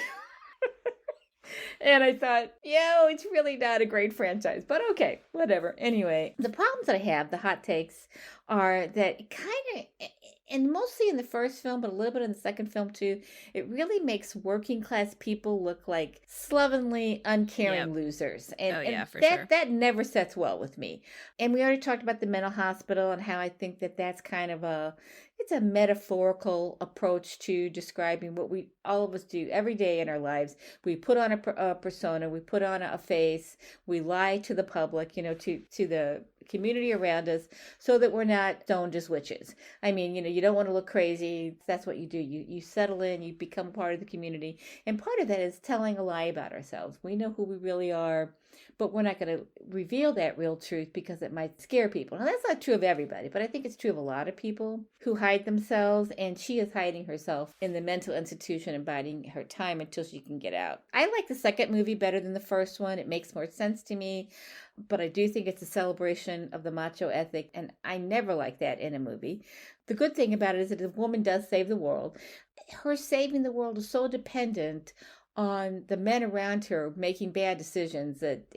And I thought, it's really not a great franchise, but okay, whatever. Anyway, the problems that I have, the hot takes, are that kind of, and mostly in the first film, but a little bit in the second film too, it really makes working class people look like slovenly, uncaring losers. And for sure. That never sets well with me. And we already talked about the mental hospital and how I think that that's kind of it's a metaphorical approach to describing what we all of us do every day in our lives. We put on a persona, we put on a face, we lie to the public, to the community around us, so that we're not stoned as witches. I mean, you don't want to look crazy. That's what you do. You settle in, you become part of the community. And part of that is telling a lie about ourselves. We know who we really are, but we're not going to reveal that real truth because it might scare people. Now, that's not true of everybody, but I think it's true of a lot of people who hide themselves, and she is hiding herself in the mental institution and biding her time until she can get out. I like the second movie better than the first one. It makes more sense to me, but I do think it's a celebration of the macho ethic, and I never like that in a movie. The good thing about it is that the woman does save the world. Her saving the world is so dependent on the men around her making bad decisions that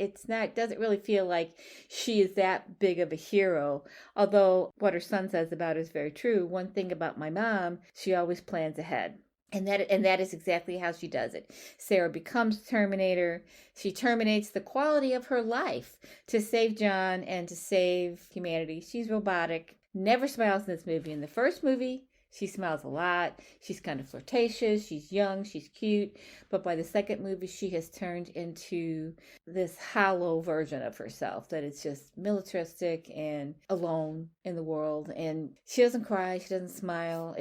doesn't really feel like she is that big of a hero. Although what her son says about her is very true. One thing about my mom, she always plans ahead. And that is exactly how she does it. Sarah becomes Terminator. She terminates the quality of her life to save John and to save humanity. She's robotic. Never smiles in this movie. In the first movie, she smiles a lot. She's kind of flirtatious. She's young. She's cute. But by the second movie, she has turned into this hollow version of herself that is just militaristic and alone in the world. And she doesn't cry. She doesn't smile.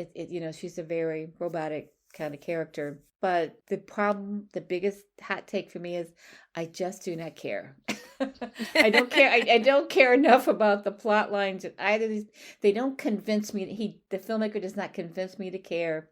She's a very robotic kind of character. But the problem, the biggest hot take for me is I just do not care. I don't care. I don't care enough about the plot lines of either of these. They don't convince me. The filmmaker does not convince me to care.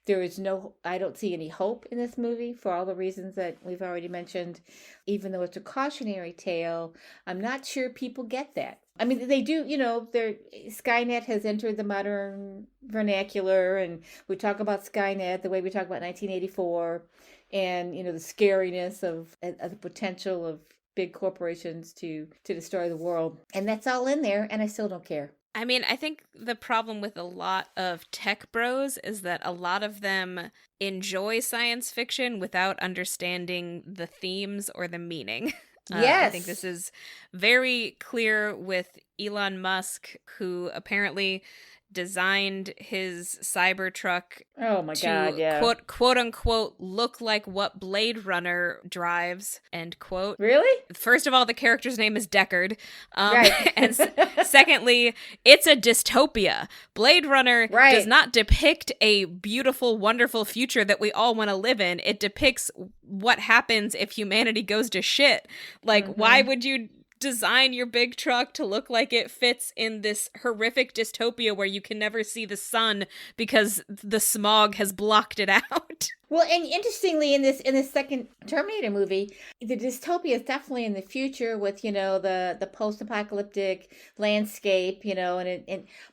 I don't see any hope in this movie for all the reasons that we've already mentioned. Even though it's a cautionary tale, I'm not sure people get that. I mean, they do, Skynet has entered the modern vernacular, and we talk about Skynet the way we talk about 1984, and, the scariness of the potential of big corporations to destroy the world. And that's all in there, and I still don't care. I mean, I think the problem with a lot of tech bros is that a lot of them enjoy science fiction without understanding the themes or the meaning. Yes. I think this is very clear with Elon Musk, who apparently designed his Cybertruck quote unquote look like what Blade Runner drives, end quote. Really? First of all, the character's name is Deckard. Right. And secondly, it's a dystopia. Blade Runner does not depict a beautiful, wonderful future that we all want to live in. It depicts what happens if humanity goes to shit. Like, why would you design your big truck to look like it fits in this horrific dystopia where you can never see the sun because the smog has blocked it out? Well, and interestingly, in this second Terminator movie, the dystopia is definitely in the future with the post-apocalyptic landscape,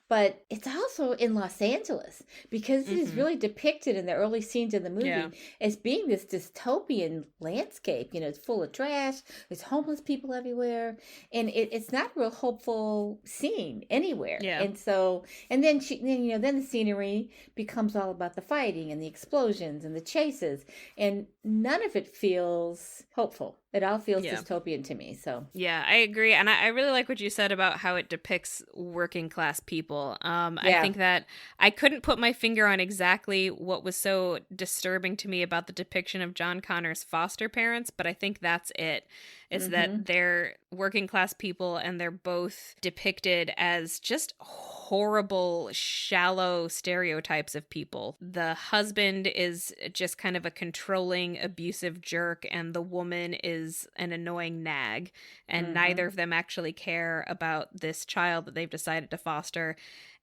but it's also in Los Angeles because it is really depicted in the early scenes of the movie as being this dystopian landscape. It's full of trash. There's homeless people everywhere, and it's not a real hopeful scene anywhere. Yeah. And so, and then then the scenery becomes all about the fighting and the explosions and the chases, and none of it feels hopeful. It all feels Yeah. dystopian to me. So Yeah, I agree. And I really like what you said about how it depicts working class people. I yeah. think that I couldn't put my finger on exactly what was so disturbing to me about the depiction of John Connor's foster parents, but I think that's it. Is that they're working class people and they're both depicted as just horrible, shallow stereotypes of people. The husband is just kind of a controlling, abusive jerk, and the woman is an annoying nag. And neither of them actually care about this child that they've decided to foster.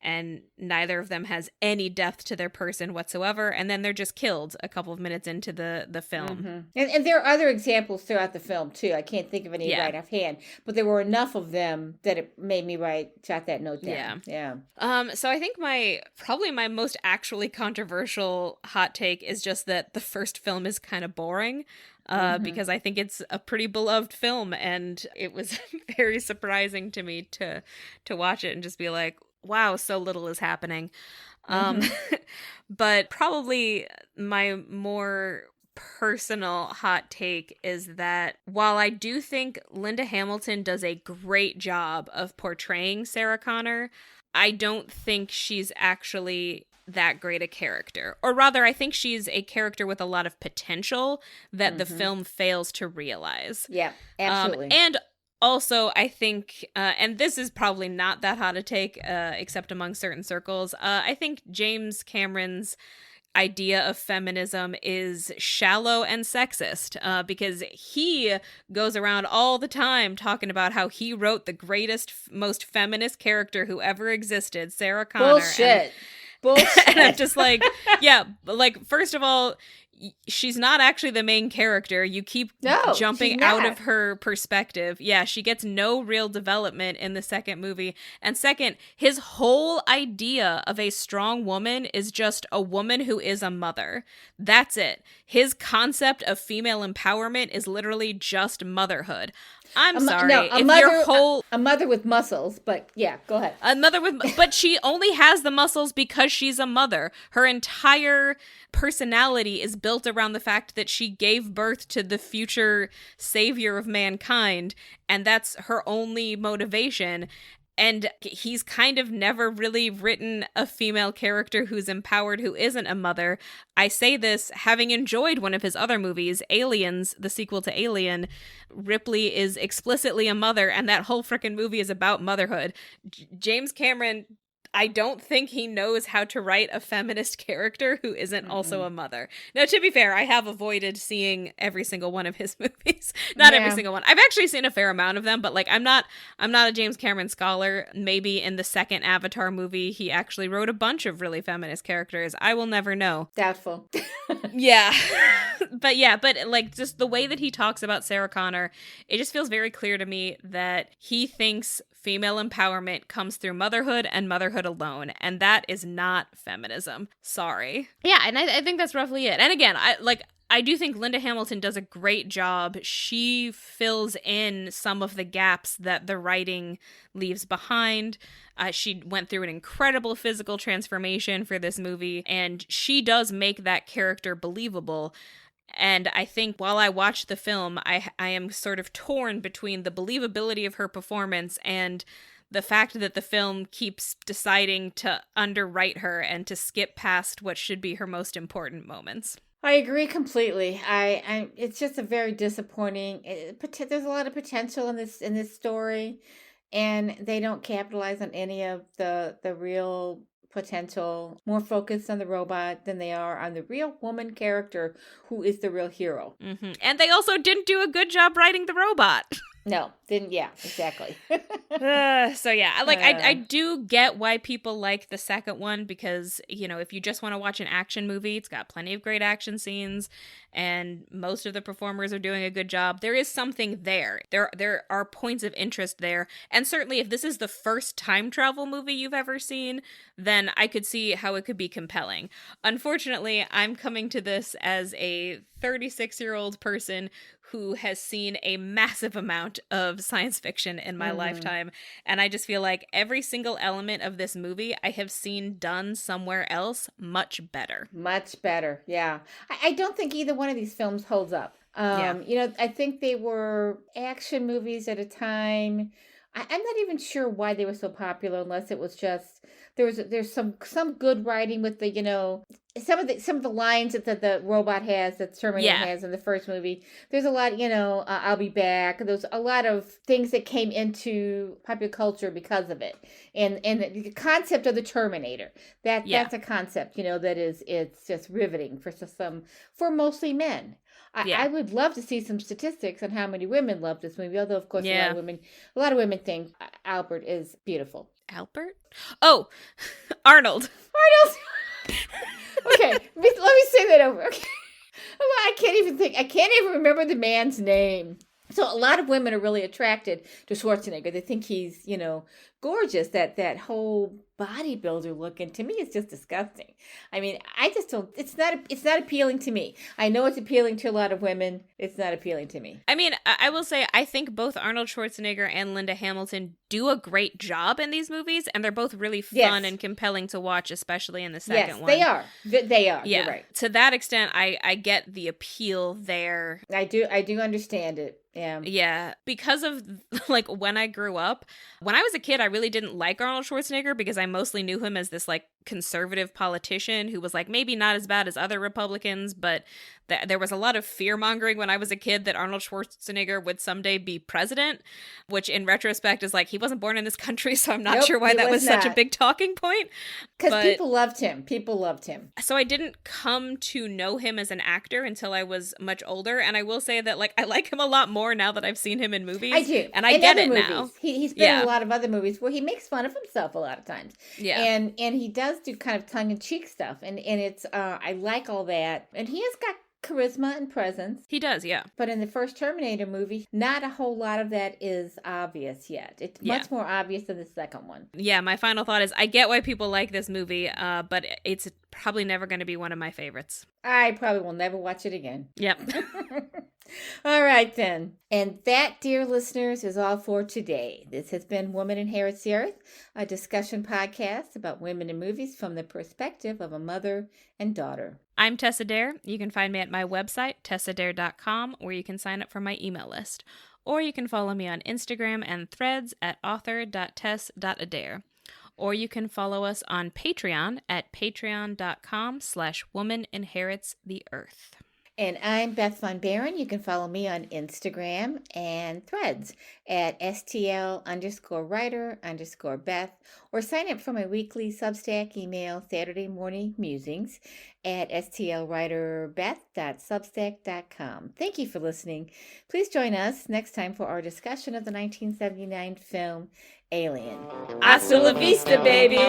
And neither of them has any depth to their person whatsoever. And then they're just killed a couple of minutes into the film. And there are other examples throughout the film too. I can't think of any Yeah. right offhand, but there were enough of them that it made me jot that note down. Yeah. So I think probably my most actually controversial hot take is just that the first film is kind of boring. Because I think it's a pretty beloved film, and it was very surprising to me to watch it and just be like, wow, so little is happening. But probably my more personal hot take is that while I do think Linda Hamilton does a great job of portraying Sarah Connor, I don't think she's actually that great a character. Or rather, I think she's a character with a lot of potential that the film fails to realize. Yeah, absolutely. And also, I think, and this is probably not that hot a take, except among certain circles, I think James Cameron's idea of feminism is shallow and sexist, because he goes around all the time talking about how he wrote the greatest, most feminist character who ever existed, Sarah Connor. Bullshit. Bullshit. And I'm just like, yeah, like, first of all, she's not actually the main character. You keep jumping out of her perspective. Yeah, she gets no real development in the second movie. And second, his whole idea of a strong woman is just a woman who is a mother. That's it. His concept of female empowerment is literally just motherhood. I'm sorry. A mother with muscles, but yeah, go ahead. But she only has the muscles because she's a mother. Her entire personality is built around the fact that she gave birth to the future savior of mankind, and that's her only motivation. And he's kind of never really written a female character who's empowered who isn't a mother. I say this having enjoyed one of his other movies, Aliens, the sequel to Alien. Ripley is explicitly a mother, and that whole frickin' movie is about motherhood. James Cameron, I don't think he knows how to write a feminist character who isn't also a mother. Now, to be fair, I have avoided seeing every single one of his movies. Not every single one. I've actually seen a fair amount of them, but like I'm not a James Cameron scholar. Maybe in the second Avatar movie, he actually wrote a bunch of really feminist characters. I will never know. Doubtful. Yeah. but like just the way that he talks about Sarah Connor, it just feels very clear to me that he thinks female empowerment comes through motherhood and motherhood alone, and that is not feminism. Sorry. Yeah, and I think that's roughly it. And again, I do think Linda Hamilton does a great job. She fills in some of the gaps that the writing leaves behind. She went through an incredible physical transformation for this movie, and she does make that character believable. And I think while I watch the film, I am sort of torn between the believability of her performance and the fact that the film keeps deciding to underwrite her and to skip past what should be her most important moments. I agree completely. It's just a very disappointing. There's a lot of potential in this story, and they don't capitalize on any of the real potential. More focused on the robot than they are on the real woman character who is the real hero. Mm-hmm. And they also didn't do a good job writing the robot. No, didn't. Yeah, exactly. So yeah, I do get why people like the second one, because, you know, if you just want to watch an action movie, it's got plenty of great action scenes and most of the performers are doing a good job. There is something there. There are points of interest there. And certainly if this is the first time travel movie you've ever seen, then I could see how it could be compelling. Unfortunately, I'm coming to this as a 36-year-old person who has seen a massive amount of science fiction in my lifetime. And I just feel like every single element of this movie I have seen done somewhere else much better. Much better, yeah. I don't think either one of these films holds up. Yeah. I think they were action movies at a time. I'm not even sure why they were so popular, unless it was just there's some good writing with the some of the lines that the robot has, that Terminator Yeah. has in the first movie. There's a lot, I'll be back. There's a lot of things that came into popular culture because of it, and the concept of the Terminator. Yeah. That's a concept, it's just riveting for mostly men. I Yeah. would love to see some statistics on how many women love this movie. Although, of course, Yeah. a lot of women think Albert is beautiful. Albert? Oh, Arnold. Arnold. Okay, let me say that over. Okay. I can't even remember the man's name. So a lot of women are really attracted to Schwarzenegger. They think he's, gorgeous. That whole bodybuilder look, and to me, it's just disgusting. I mean, I just don't. It's not appealing to me. I know it's appealing to a lot of women. It's not appealing to me. I mean, I will say I think both Arnold Schwarzenegger and Linda Hamilton do a great job in these movies, and they're both really fun and compelling to watch, especially in the second one. They are. They are. Yeah. You're right. To that extent, I get the appeal there. I do understand it. Yeah. Yeah. Because of like when I grew up, when I was a kid, I really didn't like Arnold Schwarzenegger because I mostly knew him as this like conservative politician who was like maybe not as bad as other Republicans, but there was a lot of fear mongering when I was a kid that Arnold Schwarzenegger would someday be president, which in retrospect is like he wasn't born in this country, so I'm not sure why that was such a big talking point. Because people loved him. People loved him. So I didn't come to know him as an actor until I was much older, and I will say that like I like him a lot more now that I've seen him in movies. I do, and I get it movies. now. He's been in a lot of other movies where he makes fun of himself a lot of times. Yeah, and he does do kind of tongue in cheek stuff, and it's I like all that, and he has got charisma and presence. He does, yeah. But in the first Terminator movie, not a whole lot of that is obvious yet. It's much more obvious in the second one. Yeah, my final thought is I get why people like this movie, but it's probably never going to be one of my favorites. I probably will never watch it again. Yep. All right, then. And that, dear listeners, is all for today. This has been Woman Inherits the Earth, a discussion podcast about women in movies from the perspective of a mother and daughter. I'm Tessa Dare. You can find me at my website, tessadare.com, where you can sign up for my email list. Or you can follow me on Instagram and Threads at author.tess.adair. Or you can follow us on Patreon at patreon.com/womaninheritstheearth. And I'm Beth Von Barron. You can follow me on Instagram and Threads at STL_writer_Beth, or sign up for my weekly Substack email, Saturday Morning Musings, at stlwriterbeth.substack.com. Thank you for listening. Please join us next time for our discussion of the 1979 film Alien. Hasta la vista, baby!